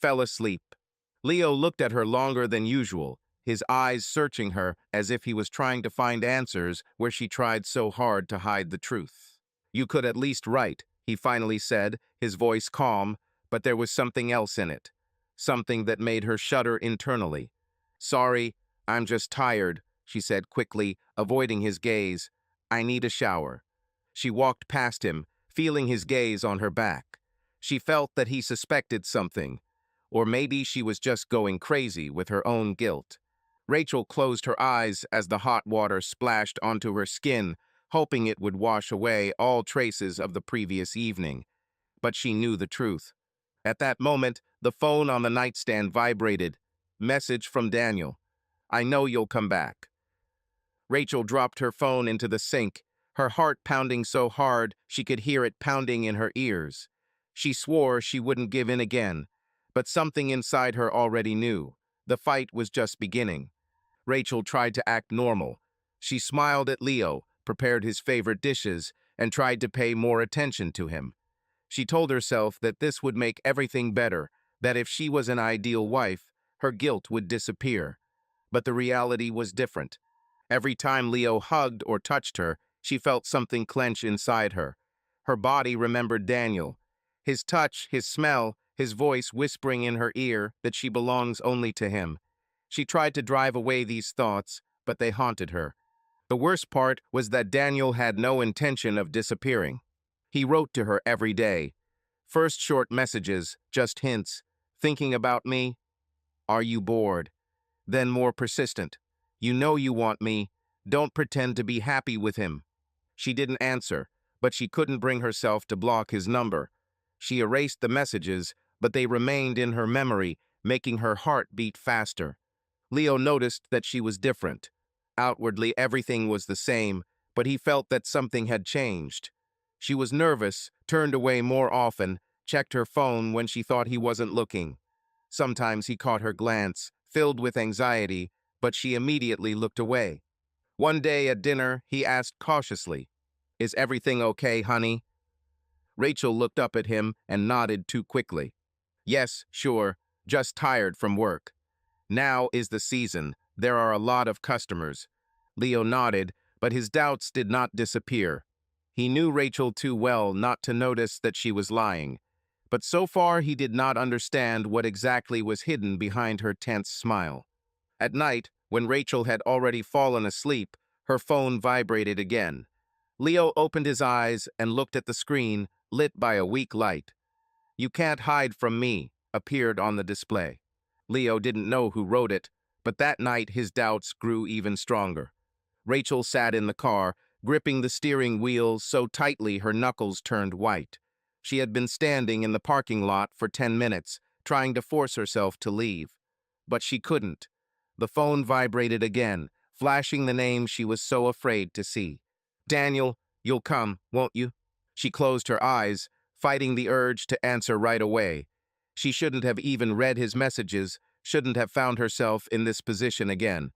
fell asleep." Leo looked at her longer than usual, his eyes searching her as if he was trying to find answers where she tried so hard to hide the truth. "You could at least write," he finally said, his voice calm, but there was something else in it. Something that made her shudder internally. "Sorry, I'm just tired," she said quickly, avoiding his gaze. "I need a shower." She walked past him, feeling his gaze on her back. She felt that he suspected something. Or maybe she was just going crazy with her own guilt. Rachel closed her eyes as the hot water splashed onto her skin, hoping it would wash away all traces of the previous evening. But she knew the truth. At that moment, the phone on the nightstand vibrated. Message from Daniel. "I know you'll come back." Rachel dropped her phone into the sink, her heart pounding so hard she could hear it pounding in her ears. She swore she wouldn't give in again, but something inside her already knew. The fight was just beginning. Rachel tried to act normal. She smiled at Leo, prepared his favorite dishes, and tried to pay more attention to him. She told herself that this would make everything better, that if she was an ideal wife, her guilt would disappear. But the reality was different. Every time Leo hugged or touched her, she felt something clench inside her. Her body remembered Daniel. His touch, his smell, his voice whispering in her ear that she belongs only to him. She tried to drive away these thoughts, but they haunted her. The worst part was that Daniel had no intention of disappearing. He wrote to her every day. First short messages, just hints. "Thinking about me? Are you bored?" then more persistent. You know you want me. Don't pretend to be happy with him. She didn't answer, but she couldn't bring herself to block his number. She erased the messages, but they remained in her memory, making her heart beat faster. Leo noticed that she was different. Outwardly, everything was the same, but he felt that something had changed. She was nervous, turned away more often, checked her phone when she thought he wasn't looking. Sometimes he caught her glance, filled with anxiety, but she immediately looked away. One day at dinner, he asked cautiously, "Is everything okay, honey?" Rachel looked up at him and nodded too quickly. "Yes, sure, just tired from work. Now is the season. There are a lot of customers." Leo nodded, but his doubts did not disappear. He knew Rachel too well not to notice that she was lying. But so far he did not understand what exactly was hidden behind her tense smile. At night, when Rachel had already fallen asleep, her phone vibrated again. Leo opened his eyes and looked at the screen, lit by a weak light. "You can't hide from me," appeared on the display. Leo didn't know who wrote it, but that night his doubts grew even stronger. Rachel sat in the car, gripping the steering wheel so tightly her knuckles turned white. She had been standing in the parking lot for 10 minutes, trying to force herself to leave. But she couldn't. The phone vibrated again, flashing the name she was so afraid to see. "Daniel, you'll come, won't you?" She closed her eyes, fighting the urge to answer right away. She shouldn't have even read his messages, shouldn't have found herself in this position again.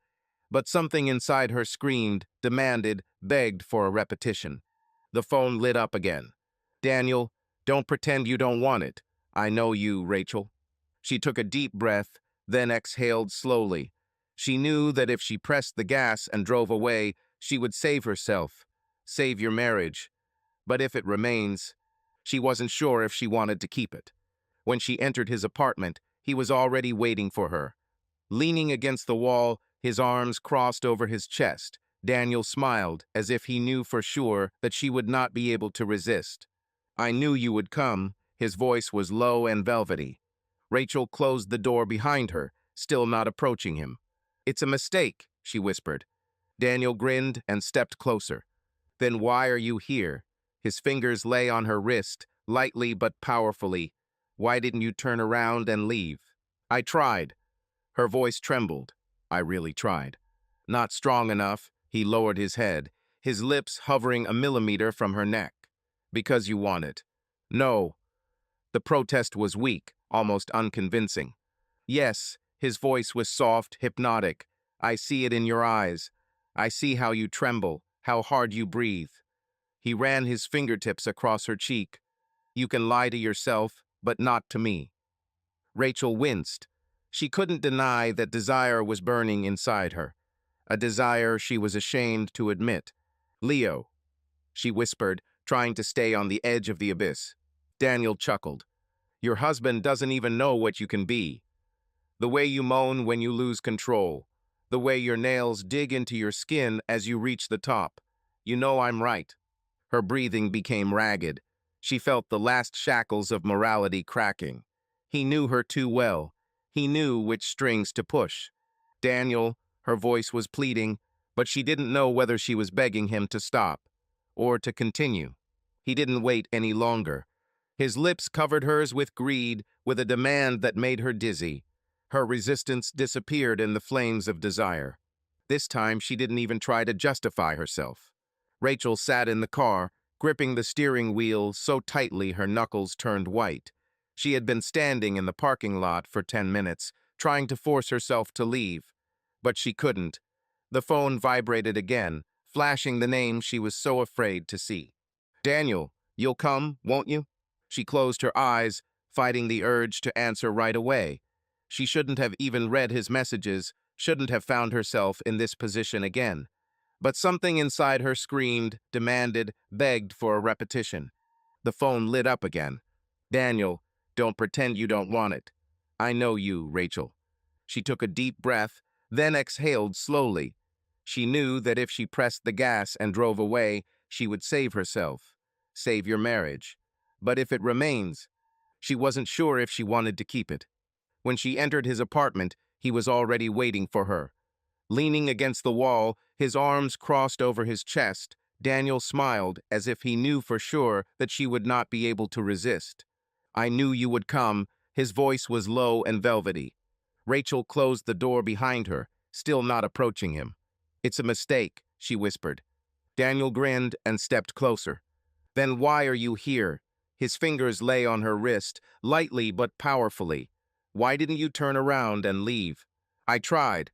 But something inside her screamed, demanded, begged for a repetition. The phone lit up again. "Daniel, don't pretend you don't want it. I know you, Rachel." She took a deep breath, then exhaled slowly. She knew that if she pressed the gas and drove away, she would save herself, save your marriage. But if it remains, she wasn't sure if she wanted to keep it. When she entered his apartment, he was already waiting for her. Leaning against the wall, his arms crossed over his chest, Daniel smiled as if he knew for sure that she would not be able to resist. "I knew you would come." His voice was low and velvety. Rachel closed the door behind her, still not approaching him. "It's a mistake," she whispered. Daniel grinned and stepped closer. "Then why are you here?" His fingers lay on her wrist, lightly but powerfully. "Why didn't you turn around and leave?" "I tried." Her voice trembled. "I really tried." "Not strong enough." He lowered his head, his lips hovering a millimeter from her neck. "Because you want it." "No." The protest was weak, almost unconvincing. "Yes." His voice was soft, hypnotic. "I see it in your eyes. I see how you tremble, how hard you breathe." He ran his fingertips across her cheek. "You can lie to yourself, but not to me." Rachel winced. She couldn't deny that desire was burning inside her, a desire she was ashamed to admit. "Leo," she whispered, trying to stay on the edge of the abyss. Daniel chuckled. "Your husband doesn't even know what you can be. The way you moan when you lose control. The way your nails dig into your skin as you reach the top. You know I'm right." Her breathing became ragged. She felt the last shackles of morality cracking. He knew her too well. He knew which strings to push. "Daniel," her voice was pleading, but she didn't know whether she was begging him to stop or to continue. He didn't wait any longer. His lips covered hers with greed, with a demand that made her dizzy. Her resistance disappeared in the flames of desire. This time she didn't even try to justify herself. Rachel sat in the car, gripping the steering wheel so tightly her knuckles turned white. She had been standing in the parking lot for 10 minutes, trying to force herself to leave. But she couldn't. The phone vibrated again, flashing the name she was so afraid to see. "Daniel, you'll come, won't you?" She closed her eyes, fighting the urge to answer right away. She shouldn't have even read his messages, shouldn't have found herself in this position again. But something inside her screamed, demanded, begged for a repetition. The phone lit up again. "Daniel, don't pretend you don't want it. I know you, Rachel." She took a deep breath, then exhaled slowly. She knew that if she pressed the gas and drove away, she would save herself, save your marriage. But if it remains, she wasn't sure if she wanted to keep it. When she entered his apartment, He was already waiting for her. Leaning against the wall, his arms crossed over his chest, Daniel smiled as if he knew for sure that she would not be able to resist. "I knew you would come." His voice was low and velvety. Rachel closed the door behind her, still not approaching him. "It's a mistake," she whispered. Daniel grinned and stepped closer. "Then why are you here?" His fingers lay on her wrist, lightly but powerfully. "Why didn't you turn around and leave?" "I tried."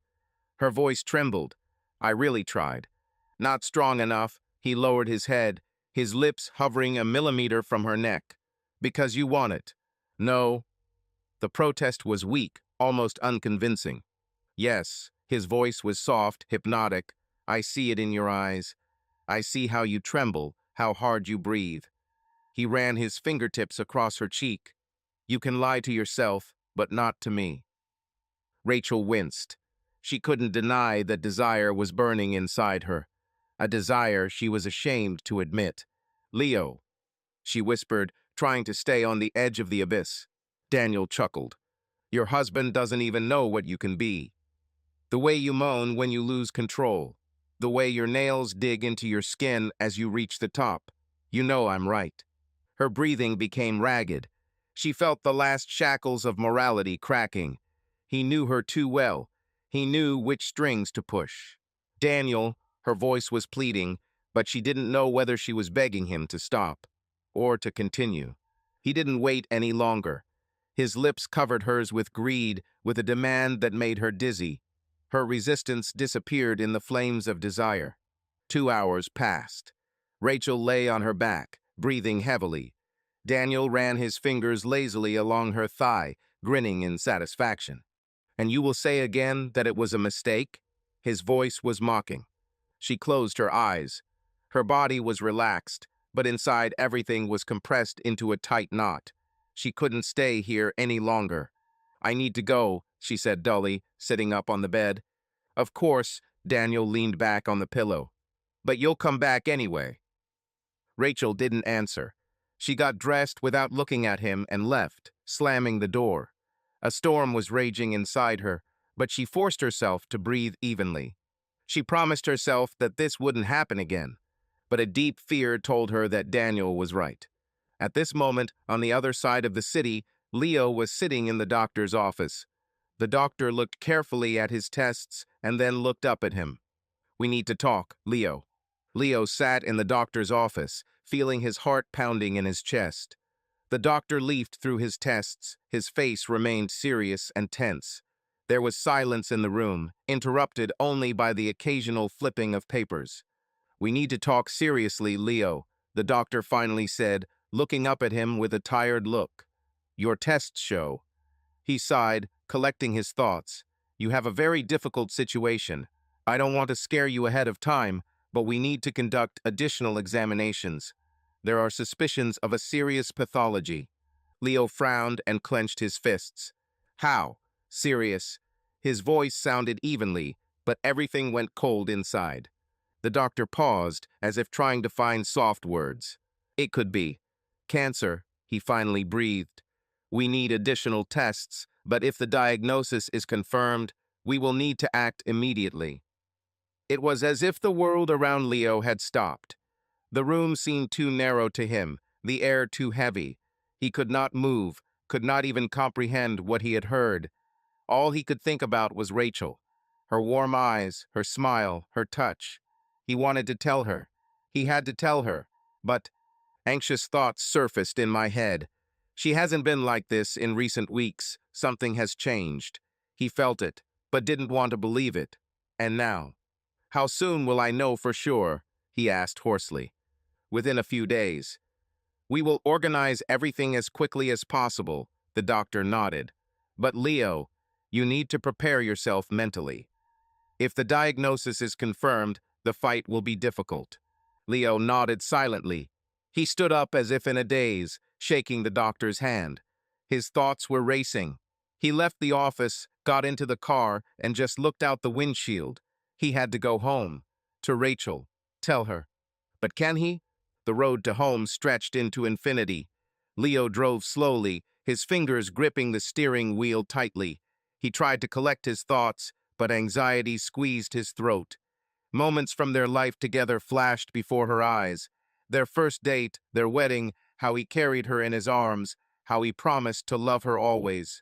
Her voice trembled. "I really tried." "Not strong enough." He lowered his head, his lips hovering a millimeter from her neck. "Because you want it." "No." The protest was weak, almost unconvincing. "Yes." His voice was soft, hypnotic. "I see it in your eyes. I see how you tremble, how hard you breathe." He ran his fingertips across her cheek. "You can lie to yourself, but not to me." Rachel winced. She couldn't deny that desire was burning inside her, a desire she was ashamed to admit. "Leo," she whispered, trying to stay on the edge of the abyss. Daniel chuckled. "Your husband doesn't even know what you can be. The way you moan when you lose control. The way your nails dig into your skin as you reach the top. You know I'm right." Her breathing became ragged. She felt the last shackles of morality cracking. He knew her too well. He knew which strings to push. "Daniel," her voice was pleading, but she didn't know whether she was begging him to stop or to continue. He didn't wait any longer. His lips covered hers with greed, with a demand that made her dizzy. Her resistance disappeared in the flames of desire. 2 hours passed. Rachel lay on her back, breathing heavily. Daniel ran his fingers lazily along her thigh, grinning in satisfaction. "And you will say again that it was a mistake?" His voice was mocking. She closed her eyes. Her body was relaxed, but inside everything was compressed into a tight knot. She couldn't stay here any longer. "I need to go," she said dully, sitting up on the bed. "Of course." Daniel leaned back on the pillow. "But you'll come back anyway." Rachel didn't answer. She got dressed without looking at him and left, slamming the door. A storm was raging inside her, but she forced herself to breathe evenly. She promised herself that this wouldn't happen again, but a deep fear told her that Daniel was right. At this moment, on the other side of the city, Leo was sitting in the doctor's office. The doctor looked carefully at his tests and then looked up at him. "We need to talk, Leo." Leo sat in the doctor's office, feeling his heart pounding in his chest. The doctor leafed through his tests. His face remained serious and tense. There was silence in the room, interrupted only by the occasional flipping of papers. "We need to talk seriously, Leo," the doctor finally said, looking up at him with a tired look. "Your tests show." He sighed, collecting his thoughts. "You have a very difficult situation. I don't want to scare you ahead of time, but we need to conduct additional examinations. There are suspicions of a serious pathology." Leo frowned and clenched his fists. "How? Serious?" His voice sounded evenly, but everything went cold inside. The doctor paused, as if trying to find soft words. "It could be cancer," he finally breathed. "We need additional tests, but if the diagnosis is confirmed, we will need to act immediately." It was as if the world around Leo had stopped. The room seemed too narrow to him, the air too heavy. He could not move, could not even comprehend what he had heard. All he could think about was Rachel, her warm eyes, her smile, her touch. He wanted to tell her. He had to tell her. But anxious thoughts surfaced in my head. She hasn't been like this in recent weeks. Something has changed. He felt it, but didn't want to believe it. And now? "How soon will I know for sure?" he asked hoarsely. "Within a few days." "We will organize everything as quickly as possible," the doctor nodded. "But Leo, you need to prepare yourself mentally. If the diagnosis is confirmed, the fight will be difficult." Leo nodded silently. He stood up as if in a daze, shaking the doctor's hand. His thoughts were racing. He left the office, got into the car, and just looked out the windshield. He had to go home. To Rachel. Tell her. But can he? The road to home stretched into infinity. Leo drove slowly, his fingers gripping the steering wheel tightly. He tried to collect his thoughts, but anxiety squeezed his throat. Moments from their life together flashed before her eyes. Their first date, their wedding, how he carried her in his arms, how he promised to love her always.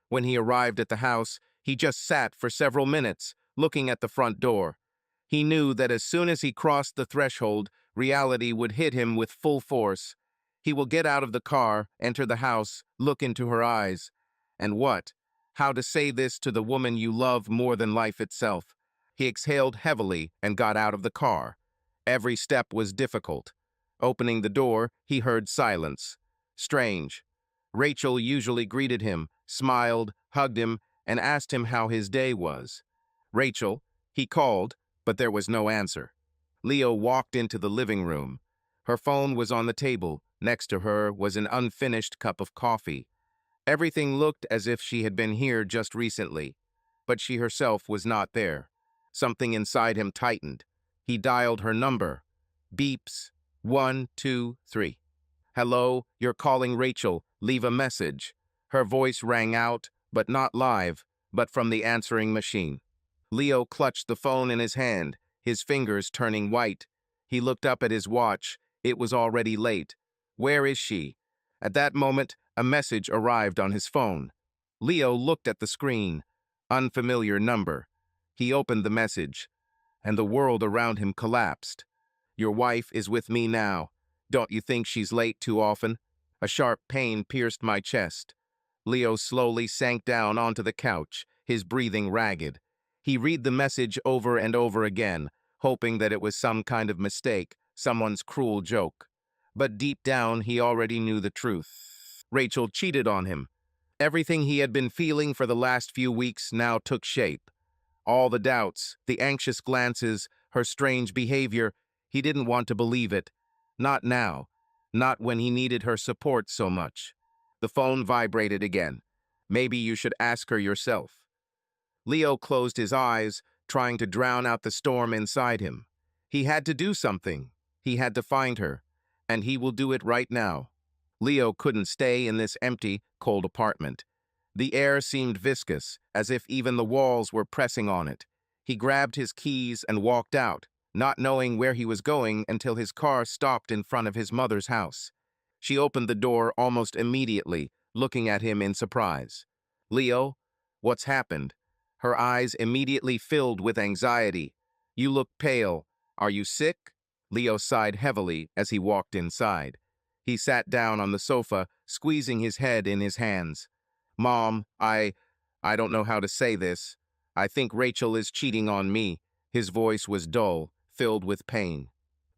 When he arrived at the house, he just sat for several minutes, looking at the front door. He knew that as soon as he crossed the threshold, reality would hit him with full force. He will get out of the car, enter the house, look into her eyes. And what? How to say this to the woman you love more than life itself? He exhaled heavily and got out of the car. Every step was difficult. Opening the door, he heard silence. Strange. Rachel usually greeted him, smiled, hugged him, and asked him how his day was. Rachel, he called, but there was no answer. Leo walked into the living room. Her phone was on the table. Next to her was an unfinished cup of coffee. Everything looked as if she had been here just recently, but she herself was not there. Something inside him tightened. He dialed her number. Beeps. 1, 2, 3. Hello, you're calling Rachel. Leave a message. Her voice rang out, but not live, but from the answering machine. Leo clutched the phone in his hand, his fingers turning white. He looked up at his watch. It was already late. Where is she? At that moment, a message arrived on his phone. Leo looked at the screen. Unfamiliar number. He opened the message, and the world around him collapsed. Your wife is with me now. Don't you think she's late too often? A sharp pain pierced my chest. Leo slowly sank down onto the couch, his breathing ragged. He read the message over and over again, hoping that it was some kind of mistake, someone's cruel joke. But deep down, he already knew the truth. Rachel cheated on him. Everything he had been feeling for the last few weeks now took shape. All the doubts, the anxious glances, her strange behavior, he didn't want to believe it. Not now. Not when he needed her support so much. The phone vibrated again. Maybe you should ask her yourself. Leo closed his eyes, trying to drown out the storm inside him. He had to do something. He had to find her. And he will do it right now. Leo couldn't stay in this empty, cold apartment. The air seemed viscous, as if even the walls were pressing on it. He grabbed his keys and walked out, not knowing where he was going until his car stopped in front of his mother's house. She opened the door almost immediately, looking at him in surprise. Leo, what's happened? Her eyes immediately filled with anxiety. You look pale. Are you sick? Leo sighed heavily as he walked inside. He sat down on the sofa, squeezing his head in his hands. Mom, I don't know how to say this. I think Rachel is cheating on me. His voice was dull, filled with pain.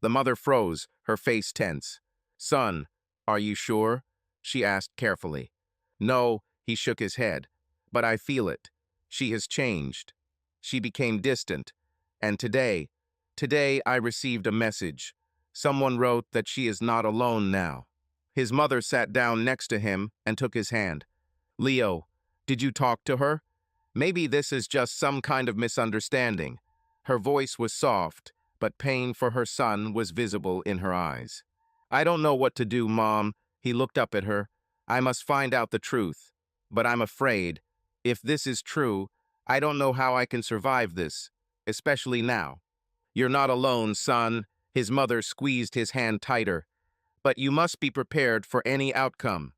The mother froze, her face tense. Son, are you sure? She asked carefully. No, he shook his head. But I feel it. She has changed. She became distant. And today I received a message. Someone wrote that she is not alone now. His mother sat down next to him and took his hand. Leo, did you talk to her? Maybe this is just some kind of misunderstanding. Her voice was soft, but pain for her son was visible in her eyes. I don't know what to do, Mom. He looked up at her. I must find out the truth. But I'm afraid. If this is true, I don't know how I can survive this, especially now. You're not alone, son. His mother squeezed his hand tighter. But you must be prepared for any outcome.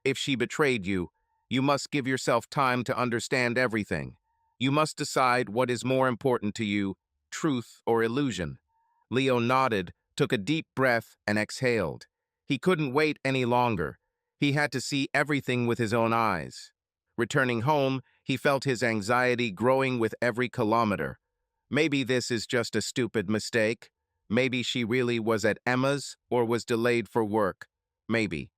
If she betrayed you, you must give yourself time to understand everything. You must decide what is more important to you, truth or illusion. Leo nodded, took a deep breath, and exhaled. He couldn't wait any longer. He had to see everything with his own eyes. Returning home, he felt his anxiety growing with every kilometer. Maybe this is just a stupid mistake. Maybe she really was at Emma's or was delayed for work. Maybe.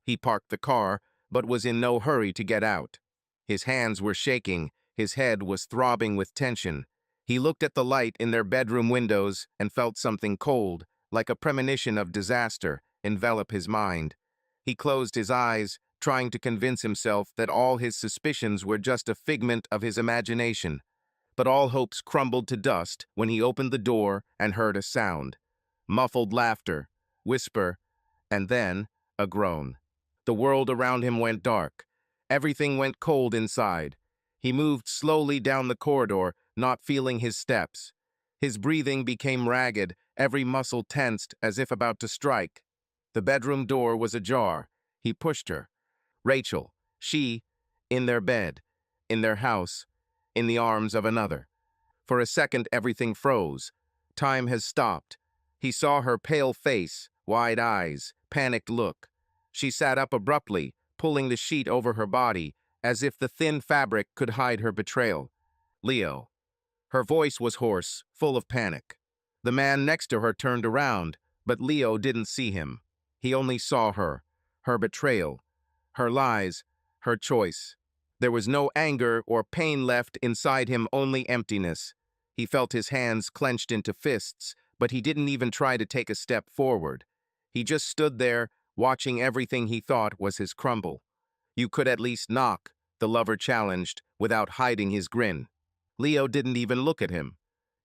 He parked the car, but was in no hurry to get out. His hands were shaking, his head was throbbing with tension. He looked at the light in their bedroom windows and felt something cold, like a premonition of disaster, envelop his mind. He closed his eyes, trying to convince himself that all his suspicions were just a figment of his imagination. But all hopes crumbled to dust when he opened the door and heard a sound. Muffled laughter, whisper, and then a groan. The world around him went dark. Everything went cold inside. He moved slowly down the corridor, not feeling his steps. His breathing became ragged, every muscle tensed as if about to strike. The bedroom door was ajar. He pushed her. Rachel, she, in their bed, in their house, in the arms of another. For a second, everything froze. Time has stopped. He saw her pale face, wide eyes, panicked look. She sat up abruptly, pulling the sheet over her body, as if the thin fabric could hide her betrayal. Leo. Her voice was hoarse, full of panic. The man next to her turned around, but Leo didn't see him. He only saw her betrayal, her lies, her choice. There was no anger or pain left inside him, only emptiness. He felt his hands clenched into fists, but he didn't even try to take a step forward. He just stood there, watching everything he thought was his crumble. You could at least knock, the lover challenged, without hiding his grin. Leo didn't even look at him.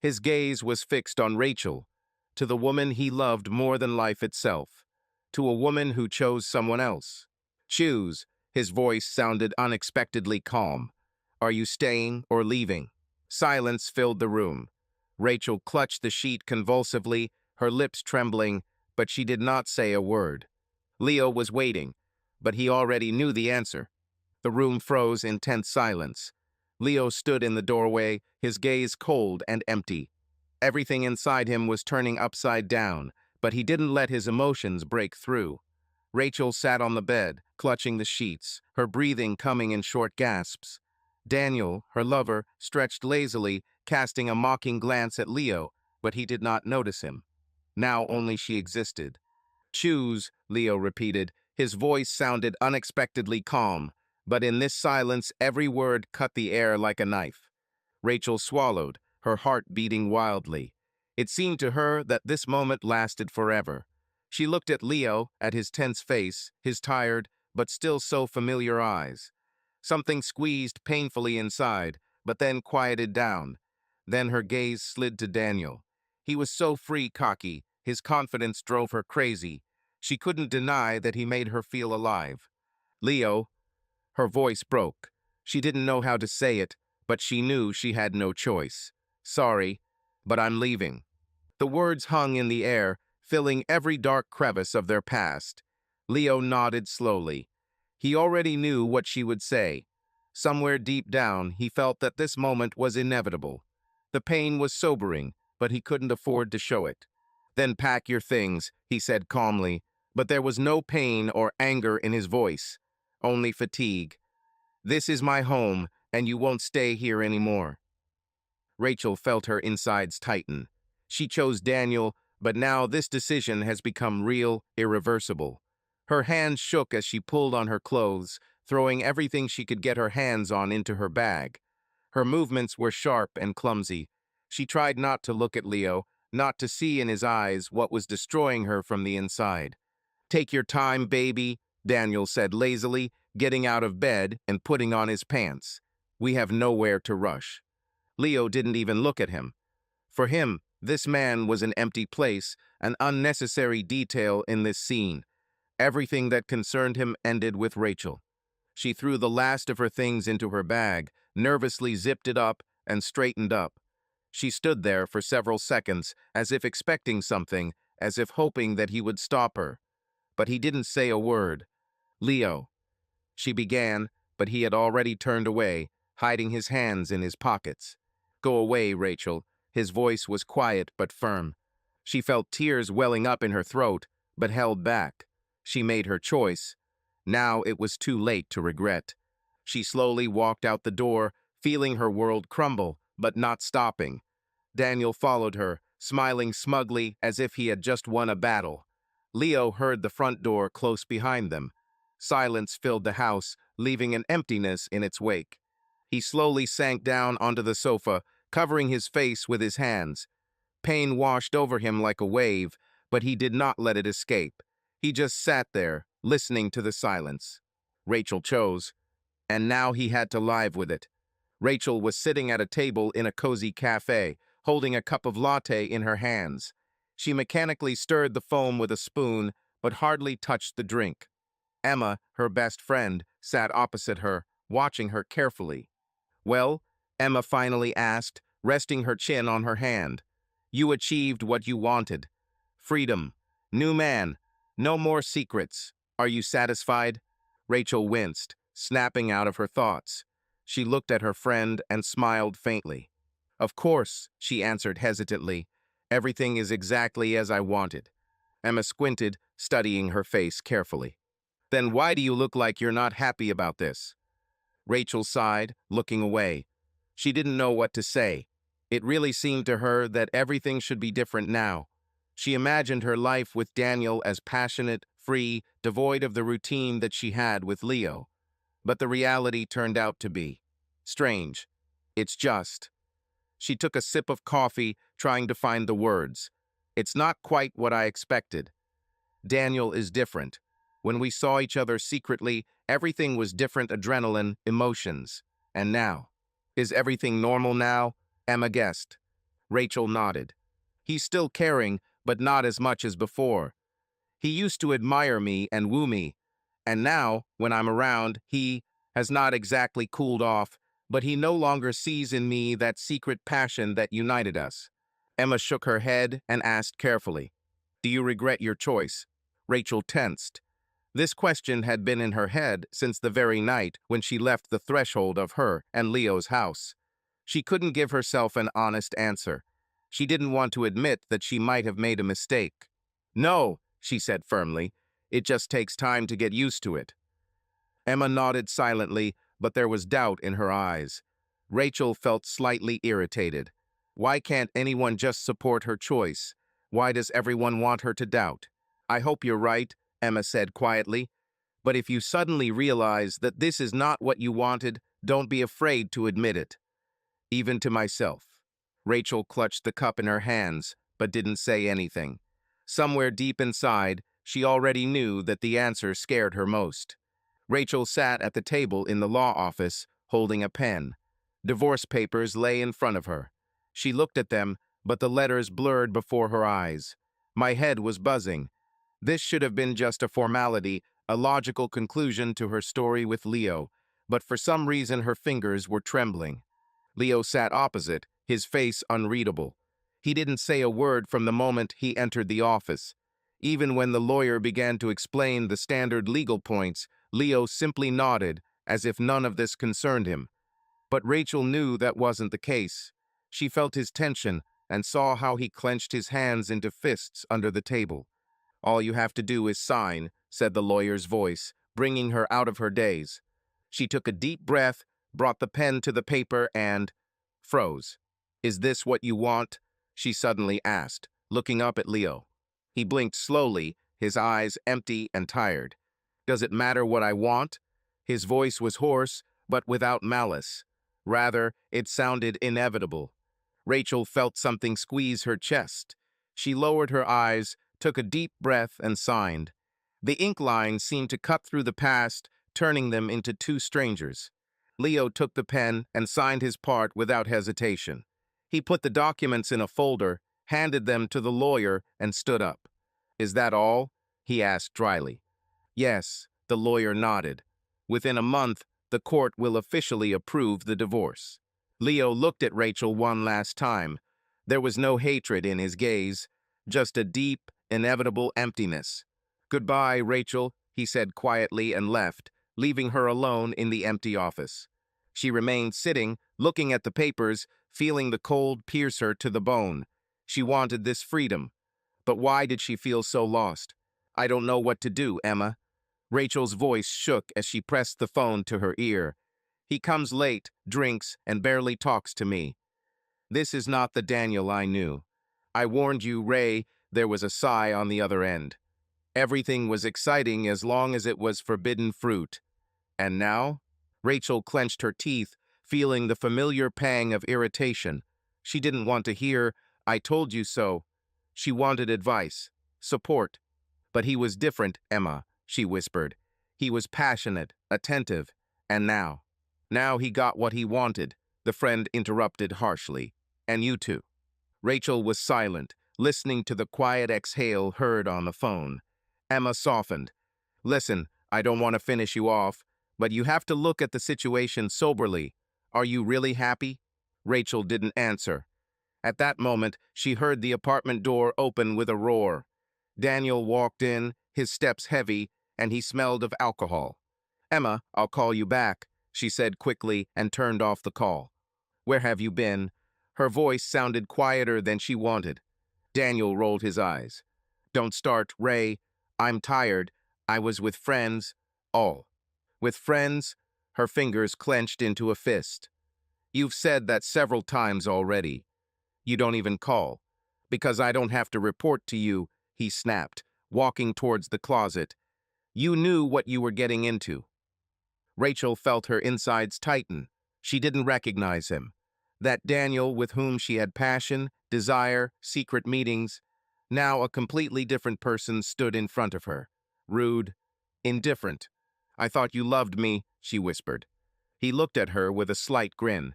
His gaze was fixed on Rachel, to the woman he loved more than life itself, to a woman who chose someone else. Choose, his voice sounded unexpectedly calm. Are you staying or leaving? Silence filled the room. Rachel clutched the sheet convulsively, her lips trembling, but she did not say a word. Leo was waiting, but he already knew the answer. The room froze in tense silence. Leo stood in the doorway, his gaze cold and empty. Everything inside him was turning upside down, but he didn't let his emotions break through. Rachel sat on the bed, clutching the sheets, her breathing coming in short gasps. Daniel, her lover, stretched lazily, casting a mocking glance at Leo, but he did not notice him. Now only she existed. Choose, Leo repeated. His voice sounded unexpectedly calm, but in this silence every word cut the air like a knife. Rachel swallowed, her heart beating wildly. It seemed to her that this moment lasted forever. She looked at Leo, at his tense face, his tired, but still so familiar eyes. Something squeezed painfully inside, but then quieted down. Then her gaze slid to Daniel. He was so free, cocky, his confidence drove her crazy. She couldn't deny that he made her feel alive. Leo, her voice broke. She didn't know how to say it, but she knew she had no choice. Sorry, but I'm leaving. The words hung in the air, filling every dark crevice of their past. Leo nodded slowly. He already knew what she would say. Somewhere deep down, he felt that this moment was inevitable. The pain was sobering, but he couldn't afford to show it. Then pack your things, he said calmly, but there was no pain or anger in his voice, only fatigue. This is my home, and you won't stay here anymore. Rachel felt her insides tighten. She chose Daniel, but now this decision has become real, irreversible. Her hands shook as she pulled on her clothes, throwing everything she could get her hands on into her bag. Her movements were sharp and clumsy. She tried not to look at Leo, not to see in his eyes what was destroying her from the inside. Take your time, baby, Daniel said lazily, getting out of bed and putting on his pants. We have nowhere to rush. Leo didn't even look at him. For him, this man was an empty place, an unnecessary detail in this scene. Everything that concerned him ended with Rachel. She threw the last of her things into her bag, nervously zipped it up, and straightened up. She stood there for several seconds, as if expecting something, as if hoping that he would stop her. But he didn't say a word. Leo. She began, but he had already turned away, hiding his hands in his pockets. Go away, Rachel. His voice was quiet but firm. She felt tears welling up in her throat, but held back. She made her choice. Now it was too late to regret. She slowly walked out the door, feeling her world crumble, but not stopping. Daniel followed her, smiling smugly as if he had just won a battle. Leo heard the front door close behind them. Silence filled the house, leaving an emptiness in its wake. He slowly sank down onto the sofa, covering his face with his hands. Pain washed over him like a wave, but he did not let it escape. He just sat there, listening to the silence. Rachel chose, and now he had to live with it. Rachel was sitting at a table in a cozy cafe, holding a cup of latte in her hands. She mechanically stirred the foam with a spoon, but hardly touched the drink. Emma, her best friend, sat opposite her, watching her carefully. Well, Emma finally asked, resting her chin on her hand. You achieved what you wanted. Freedom. New man. No more secrets. Are you satisfied? Rachel winced, snapping out of her thoughts. She looked at her friend and smiled faintly. Of course, she answered hesitantly. Everything is exactly as I wanted. Emma squinted, studying her face carefully. Then why do you look like you're not happy about this? Rachel sighed, looking away. She didn't know what to say. It really seemed to her that everything should be different now. She imagined her life with Daniel as passionate, free, devoid of the routine that she had with Leo. But the reality turned out to be strange. It's just. She took a sip of coffee, trying to find the words. It's not quite what I expected. Daniel is different. When we saw each other secretly, everything was different adrenaline, emotions. And now? Is everything normal now? Emma guessed. Rachel nodded. He's still caring, but not as much as before. He used to admire me and woo me. And now, when I'm around, he has not exactly cooled off, but he no longer sees in me that secret passion that united us. Emma shook her head and asked carefully, Do you regret your choice? Rachel tensed. This question had been in her head since the very night when she left the threshold of her and Leo's house. She couldn't give herself an honest answer. She didn't want to admit that she might have made a mistake. No, she said firmly. It just takes time to get used to it. Emma nodded silently, but there was doubt in her eyes. Rachel felt slightly irritated. Why can't anyone just support her choice? Why does everyone want her to doubt? I hope you're right, Emma said quietly. But if you suddenly realize that this is not what you wanted, don't be afraid to admit it. Even to myself. Rachel clutched the cup in her hands, but didn't say anything. Somewhere deep inside, she already knew that the answer scared her most. Rachel sat at the table in the law office, holding a pen. Divorce papers lay in front of her. She looked at them, but the letters blurred before her eyes. My head was buzzing. This should have been just a formality, a logical conclusion to her story with Leo, but for some reason her fingers were trembling. Leo sat opposite, his face unreadable. He didn't say a word from the moment he entered the office. Even when the lawyer began to explain the standard legal points, Leo simply nodded, as if none of this concerned him. But Rachel knew that wasn't the case. She felt his tension and saw how he clenched his hands into fists under the table. All you have to do is sign, said the lawyer's voice, bringing her out of her daze. She took a deep breath, brought the pen to the paper, and froze. Is this what you want? She suddenly asked, looking up at Leo. He blinked slowly, his eyes empty and tired. Does it matter what I want? His voice was hoarse, but without malice. Rather, it sounded inevitable. Rachel felt something squeeze her chest. She lowered her eyes, took a deep breath, and signed. The ink lines seemed to cut through the past, turning them into two strangers. Leo took the pen and signed his part without hesitation. He put the documents in a folder, handed them to the lawyer, and stood up. Is that all? He asked dryly. Yes, the lawyer nodded. Within a month, the court will officially approve the divorce. Leo looked at Rachel one last time. There was no hatred in his gaze, just a deep, inevitable emptiness. Goodbye, Rachel, he said quietly and left, leaving her alone in the empty office. She remained sitting, looking at the papers, feeling the cold pierce her to the bone. She wanted this freedom. But why did she feel so lost? I don't know what to do, Emma. Rachel's voice shook as she pressed the phone to her ear. He comes late, drinks, and barely talks to me. This is not the Daniel I knew. I warned you, Ray. There was a sigh on the other end. Everything was exciting as long as it was forbidden fruit. And now? Rachel clenched her teeth, feeling the familiar pang of irritation. She didn't want to hear, I told you so. She wanted advice, support. But he was different, Emma, she whispered. He was passionate, attentive, and now? Now he got what he wanted, the friend interrupted harshly. And you too. Rachel was silent, listening to the quiet exhale heard on the phone. Emma softened. Listen, I don't want to finish you off, but you have to look at the situation soberly. Are you really happy? Rachel didn't answer. At that moment, she heard the apartment door open with a roar. Daniel walked in, his steps heavy, and he smelled of alcohol. Emma, I'll call you back, she said quickly and turned off the call. Where have you been? Her voice sounded quieter than she wanted. Daniel rolled his eyes. Don't start, Ray. I'm tired. I was with friends. All. With friends? Her fingers clenched into a fist. You've said that several times already. You don't even call. Because I don't have to report to you, he snapped, walking towards the closet. You knew what you were getting into. Rachel felt her insides tighten. She didn't recognize him. That Daniel with whom she had passion, desire, secret meetings, now a completely different person stood in front of her. Rude, indifferent. I thought you loved me, she whispered. He looked at her with a slight grin.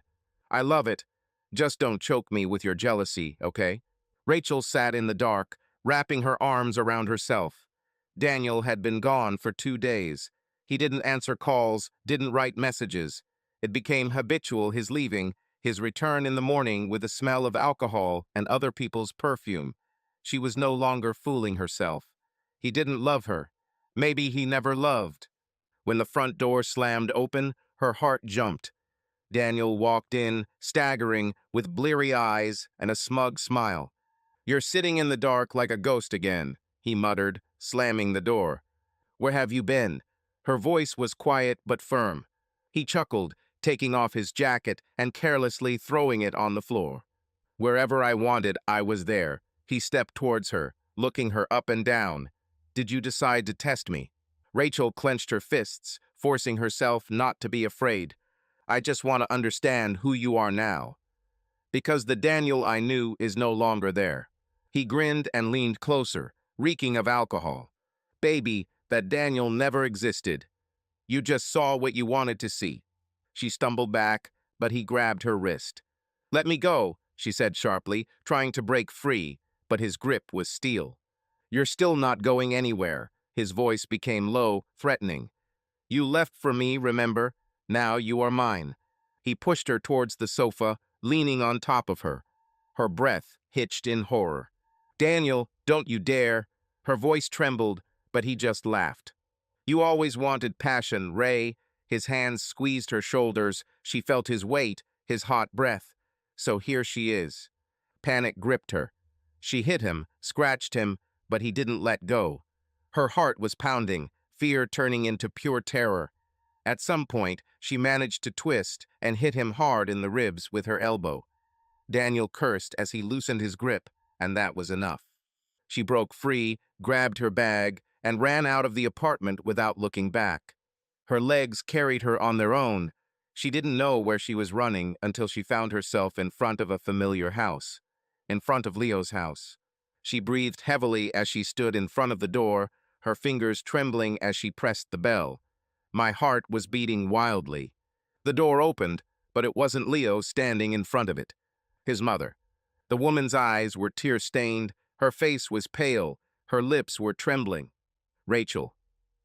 I love it. Just don't choke me with your jealousy, okay? Rachel sat in the dark, wrapping her arms around herself. Daniel had been gone for 2 days. He didn't answer calls, didn't write messages. It became habitual, his leaving, his return in the morning with the smell of alcohol and other people's perfume. She was no longer fooling herself. He didn't love her. Maybe he never loved. When the front door slammed open, her heart jumped. Daniel walked in, staggering, with bleary eyes and a smug smile. You're sitting in the dark like a ghost again, he muttered, slamming the door. Where have you been? Her voice was quiet but firm. He chuckled, taking off his jacket and carelessly throwing it on the floor. Wherever I wanted, I was there. He stepped towards her, looking her up and down. Did you decide to test me? Rachel clenched her fists, forcing herself not to be afraid. I just want to understand who you are now. Because the Daniel I knew is no longer there. He grinned and leaned closer, reeking of alcohol. Baby, that Daniel never existed. You just saw what you wanted to see. She stumbled back, but he grabbed her wrist. Let me go, she said sharply, trying to break free, but his grip was steel. You're still not going anywhere. His voice became low, threatening. You left for me, remember? Now you are mine. He pushed her towards the sofa, leaning on top of her. Her breath hitched in horror. Daniel, don't you dare. Her voice trembled, but he just laughed. You always wanted passion, Ray. His hands squeezed her shoulders. She felt his weight, his hot breath. So here she is. Panic gripped her. She hit him, scratched him, but he didn't let go. Her heart was pounding, fear turning into pure terror. At some point, she managed to twist and hit him hard in the ribs with her elbow. Daniel cursed as he loosened his grip, and that was enough. She broke free, grabbed her bag, and ran out of the apartment without looking back. Her legs carried her on their own. She didn't know where she was running until she found herself in front of a familiar house, in front of Leo's house. She breathed heavily as she stood in front of the door, her fingers trembling as she pressed the bell. My heart was beating wildly. The door opened, but it wasn't Leo standing in front of it. His mother. The woman's eyes were tear-stained, her face was pale, her lips were trembling. Rachel.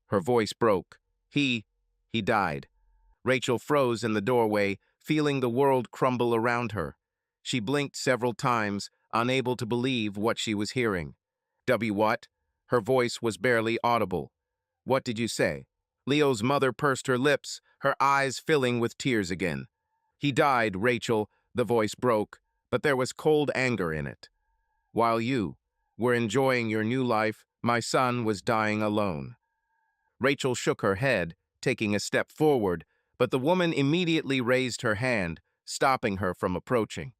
Her voice broke. He died. Rachel froze in the doorway, feeling the world crumble around her. She blinked several times, unable to believe what she was hearing. What? Her voice was barely audible. What did you say? Leo's mother pursed her lips, her eyes filling with tears again. He died, Rachel, the voice broke, but there was cold anger in it. While you were enjoying your new life, my son was dying alone. Rachel shook her head, taking a step forward, but the woman immediately raised her hand, stopping her from approaching.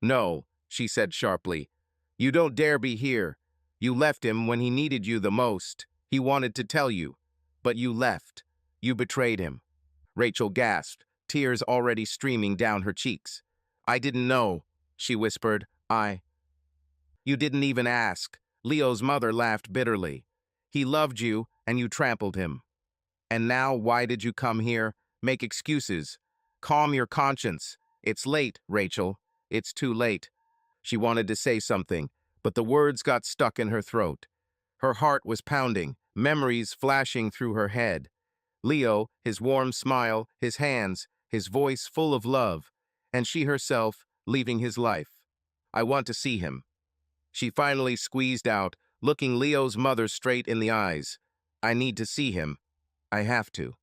No, she said sharply. You don't dare be here. You left him when he needed you the most. He wanted to tell you, but you left. You betrayed him. Rachel gasped, tears already streaming down her cheeks. I didn't know, she whispered. You didn't even ask. Leo's mother laughed bitterly. He loved you, and you trampled him. And now why did you come here? Make excuses. Calm your conscience. It's late, Rachel. It's too late. She wanted to say something, but the words got stuck in her throat. Her heart was pounding, memories flashing through her head. Leo, his warm smile, his hands, his voice full of love, and she herself leaving his life. "I want to see him," she finally squeezed out, looking Leo's mother straight in the eyes. "I need to see him. I have to."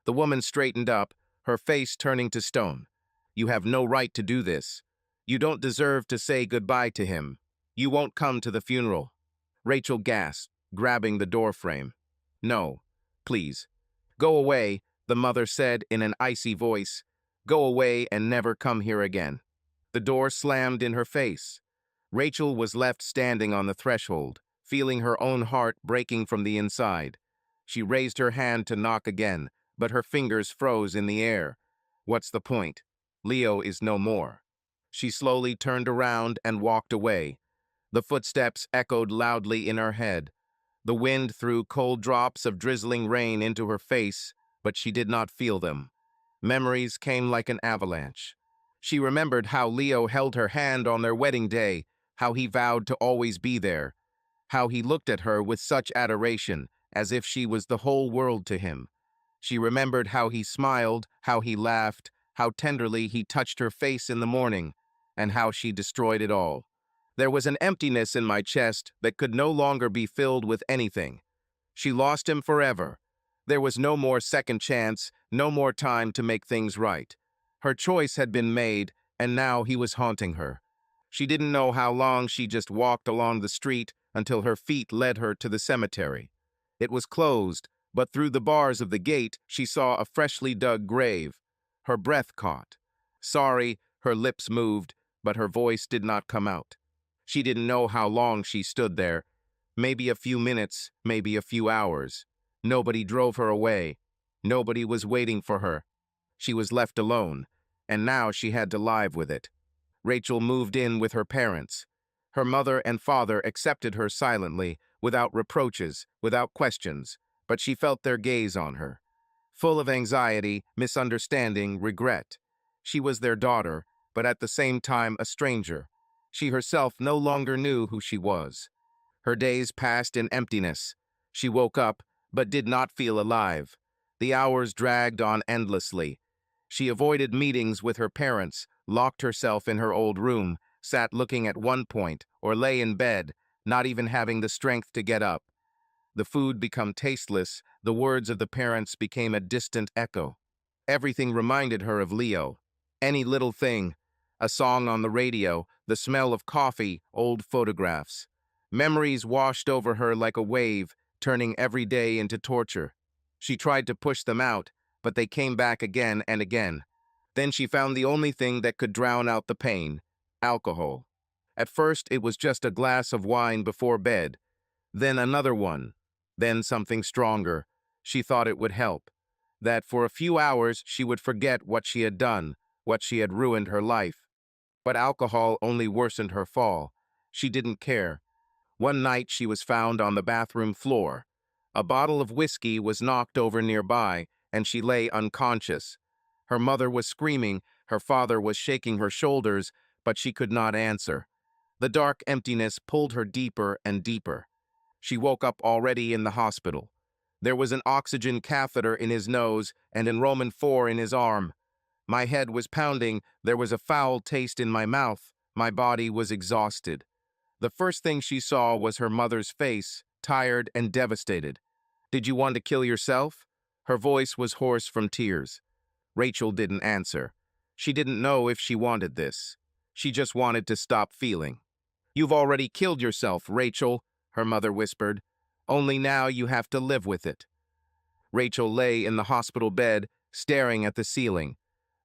The woman straightened up, her face turning to stone. "You have no right to do this. You don't deserve to say goodbye to him. You won't come to the funeral." Rachel gasped, grabbing the doorframe. "No, please. Go away," the mother said in an icy voice. "Go away and never come here again." The door slammed in her face. Rachel was left standing on the threshold, feeling her own heart breaking from the inside. She raised her hand to knock again, but her fingers froze in the air. What's the point? Leo is no more. She slowly turned around and walked away. The footsteps echoed loudly in her head. The wind threw cold drops of drizzling rain into her face, but she did not feel them. Memories came like an avalanche. She remembered how Leo held her hand on their wedding day, how he vowed to always be there, how he looked at her with such adoration, as if she was the whole world to him. She remembered how he smiled, how he laughed, how tenderly he touched her face in the morning, and how she destroyed it all. There was an emptiness in my chest that could no longer be filled with anything. She lost him forever. There was no more second chance, no more time to make things right. Her choice had been made, and now he was haunting her. She didn't know how long she just walked along the street until her feet led her to the cemetery. It was closed, but through the bars of the gate she saw a freshly dug grave. Her breath caught. Sorry, her lips moved, but her voice did not come out. She didn't know how long she stood there. Maybe a few minutes, maybe a few hours. Nobody drove her away. Nobody was waiting for her. She was left alone, and now she had to live with it. Rachel moved in with her parents. Her mother and father accepted her silently, without reproaches, without questions, but she felt their gaze on her. Full of anxiety, misunderstanding, regret. She was their daughter, but at the same time a stranger. She herself no longer knew who she was. Her days passed in emptiness. She woke up, but did not feel alive. The hours dragged on endlessly. She avoided meetings with her parents, locked herself in her old room, sat looking at one point, or lay in bed, not even having the strength to get up. The food became tasteless, the words of the parents became a distant echo. Everything reminded her of Leo. Any little thing, a song on the radio, the smell of coffee, old photographs. Memories washed over her like a wave, turning every day into torture. She tried to push them out, but they came back again and again. Then she found the only thing that could drown out the pain: alcohol. At first, it was just a glass of wine before bed, then another one, then something stronger. She thought it would help. That for a few hours she would forget what she had done, what she had ruined her life. But alcohol only worsened her fall. She didn't care. One night she was found on the bathroom floor. A bottle of whiskey was knocked over nearby, and she lay unconscious. Her mother was screaming, her father was shaking her shoulders, but she could not answer. The dark emptiness pulled her deeper and deeper. She woke up already in the hospital. There was an oxygen catheter in his nose and enrollment 4 in his arm. My head was pounding, there was a foul taste in my mouth, my body was exhausted. The first thing she saw was her mother's face, tired and devastated. "Did you want to kill yourself?" Her voice was hoarse from tears. Rachel didn't answer. She didn't know if she wanted this. She just wanted to stop feeling. "You've already killed yourself, Rachel," her mother whispered. "Only now you have to live with it." Rachel lay in the hospital bed, staring at the ceiling.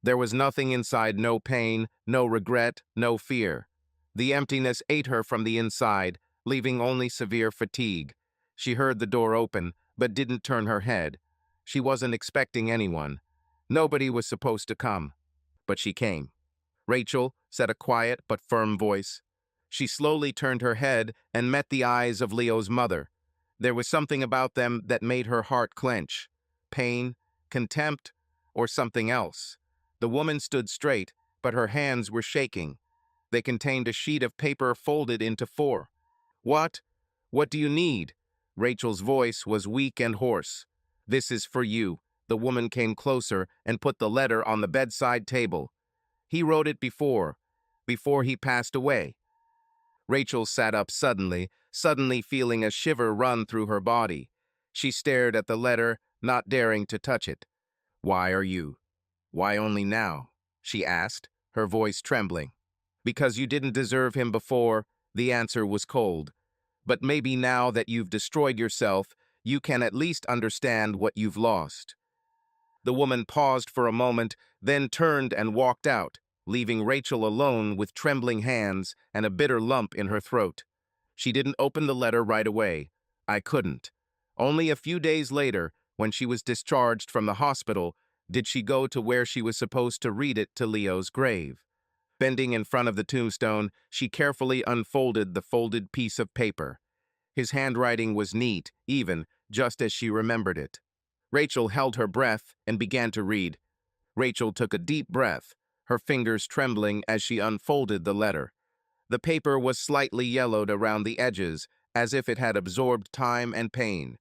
There was nothing inside, no pain, no regret, no fear. The emptiness ate her from the inside, leaving only severe fatigue. She heard the door open, but didn't turn her head. She wasn't expecting anyone. Nobody was supposed to come. But she came. "Rachel," said a quiet but firm voice. She slowly turned her head and met the eyes of Leo's mother. There was something about them that made her heart clench. Pain, contempt, or something else. The woman stood straight, but her hands were shaking. They contained a sheet of paper folded into 4. "What? What do you need?" Rachel's voice was weak and hoarse. "This is for you. The woman came closer and put the letter on the bedside table. He wrote it before he passed away. Rachel sat up suddenly feeling a shiver run through her body. She stared at the letter, not daring to touch it. "Why are you? Why only now?" she asked, her voice trembling. "Because you didn't deserve him before," the answer was cold. "But maybe now that you've destroyed yourself, you can at least understand what you've lost." The woman paused for a moment, then turned and walked out, leaving Rachel alone with trembling hands and a bitter lump in her throat. She didn't open the letter right away. I couldn't. Only a few days later, when she was discharged from the hospital, did she go to where she was supposed to read it to Leo's grave. Bending in front of the tombstone, she carefully unfolded the folded piece of paper. His handwriting was neat, even, just as she remembered it. Rachel held her breath and began to read. Rachel took a deep breath, her fingers trembling as she unfolded the letter. The paper was slightly yellowed around the edges, as if it had absorbed time and pain.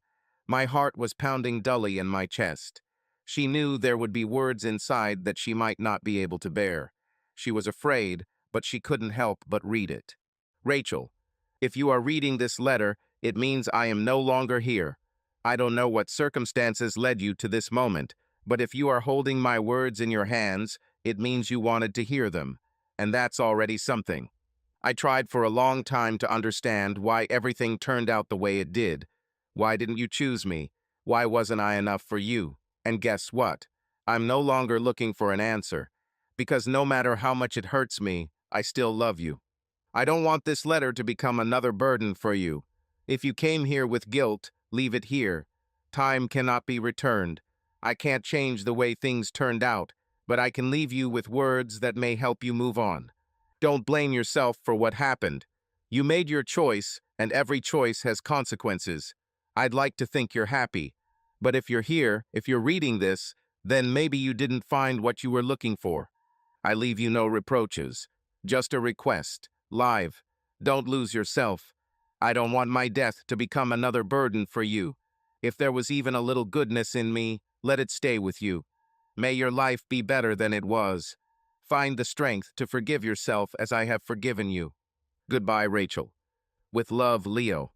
My heart was pounding dully in my chest. She knew there would be words inside that she might not be able to bear. She was afraid, but she couldn't help but read it. "Rachel, if you are reading this letter, it means I am no longer here. I don't know what circumstances led you to this moment, but if you are holding my words in your hands, it means you wanted to hear them, and that's already something. I tried for a long time to understand why everything turned out the way it did. Why didn't you choose me? Why wasn't I enough for you? And guess what? I'm no longer looking for an answer, because no matter how much it hurts me, I still love you. I don't want this letter to become another burden for you. If you came here with guilt, leave it here. Time cannot be returned. I can't change the way things turned out, but I can leave you with words that may help you move on. Don't blame yourself for what happened. You made your choice, and every choice has consequences. I'd like to think you're happy. But if you're here, if you're reading this, then maybe you didn't find what you were looking for. I leave you no reproaches. Just a request. Live. Don't lose yourself. I don't want my death to become another burden for you. If there was even a little goodness in me, let it stay with you. May your life be better than it was. Find the strength to forgive yourself as I have forgiven you. Goodbye, Rachel. With love, Leo."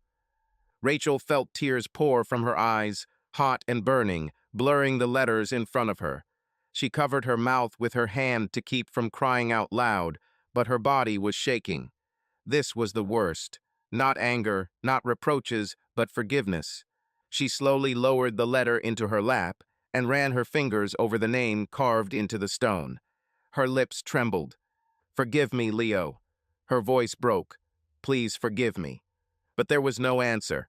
Rachel felt tears pour from her eyes, hot and burning, blurring the letters in front of her. She covered her mouth with her hand to keep from crying out loud, but her body was shaking. This was the worst. Not anger, not reproaches, but forgiveness. She slowly lowered the letter into her lap and ran her fingers over the name carved into the stone. Her lips trembled. "Forgive me, Leo." Her voice broke. "Please forgive me." But there was no answer.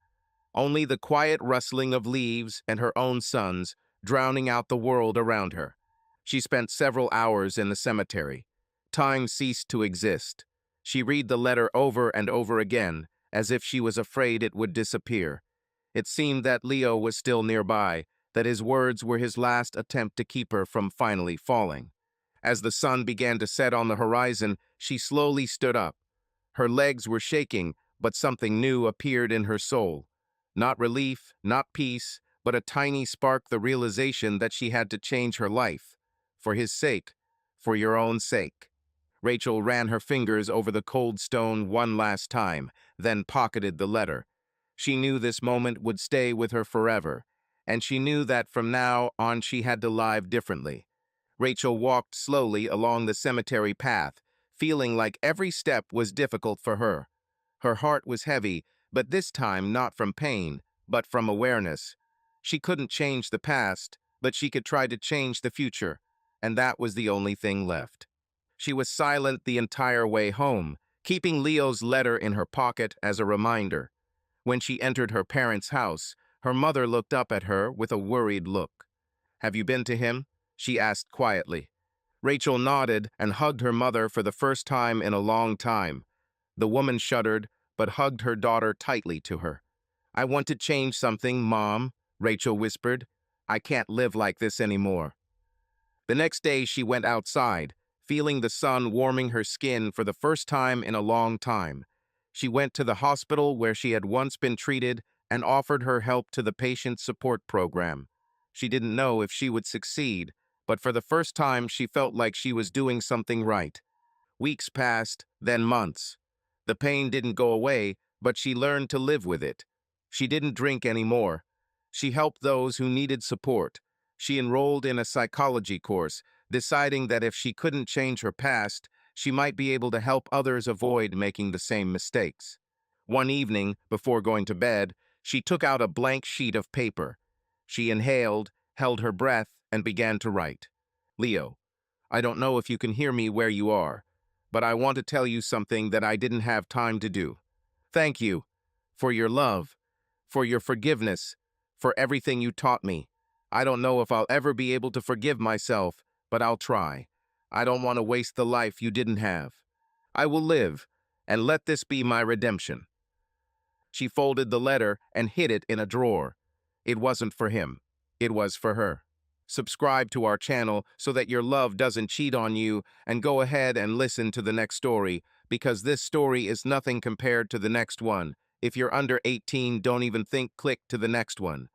Only the quiet rustling of leaves and her own sons, drowning out the world around her. She spent several hours in the cemetery. Time ceased to exist. She read the letter over and over again, as if she was afraid it would disappear. It seemed that Leo was still nearby, that his words were his last attempt to keep her from finally falling. As the sun began to set on the horizon, she slowly stood up. Her legs were shaking, but something new appeared in her soul. Not relief, not peace, but a tiny spark, the realization that she had to change her life. For his sake, for your own sake. Rachel ran her fingers over the cold stone one last time, then pocketed the letter. She knew this moment would stay with her forever, and she knew that from now on she had to live differently. Rachel walked slowly along the cemetery path, feeling like every step was difficult for her. Her heart was heavy, but this time not from pain, but from awareness. She couldn't change the past, but she could try to change the future, and that was the only thing left. She was silent the entire way home, keeping Leo's letter in her pocket as a reminder. When she entered her parents' house, her mother looked up at her with a worried look. "Have you been to him?" she asked quietly. Rachel nodded and hugged her mother for the first time in a long time. The woman shuddered, but hugged her daughter tightly to her. "I want to change something, Mom," Rachel whispered. "I can't live like this anymore." The next day she went outside, feeling the sun warming her skin for the first time in a long time. She went to the hospital where she had once been treated and offered her help to the patient support program. She didn't know if she would succeed, but for the first time she felt like she was doing something right. Weeks passed, then months. The pain didn't go away, but she learned to live with it. She didn't drink anymore. She helped those who needed support. She enrolled in a psychology course, deciding that if she couldn't change her past, she might be able to help others avoid making the same mistakes. One evening, before going to bed, she took out a blank sheet of paper. She inhaled, held her breath, and began to write. Leo, I don't know if you can hear me where you are, but I want to tell you something that I didn't have time to do. Thank you for your love, for your forgiveness, for everything you taught me. I don't know if I'll ever be able to forgive myself, but I'll try. I don't want to waste the life you didn't have. I will live, and let this be my redemption. She folded the letter and hid it in a drawer. It wasn't for him. It was for her. Subscribe to our channel so that your love doesn't cheat on you, and go ahead and listen to the next story, because this story is nothing compared to the next one. If you're under 18, don't even think, click to the next one.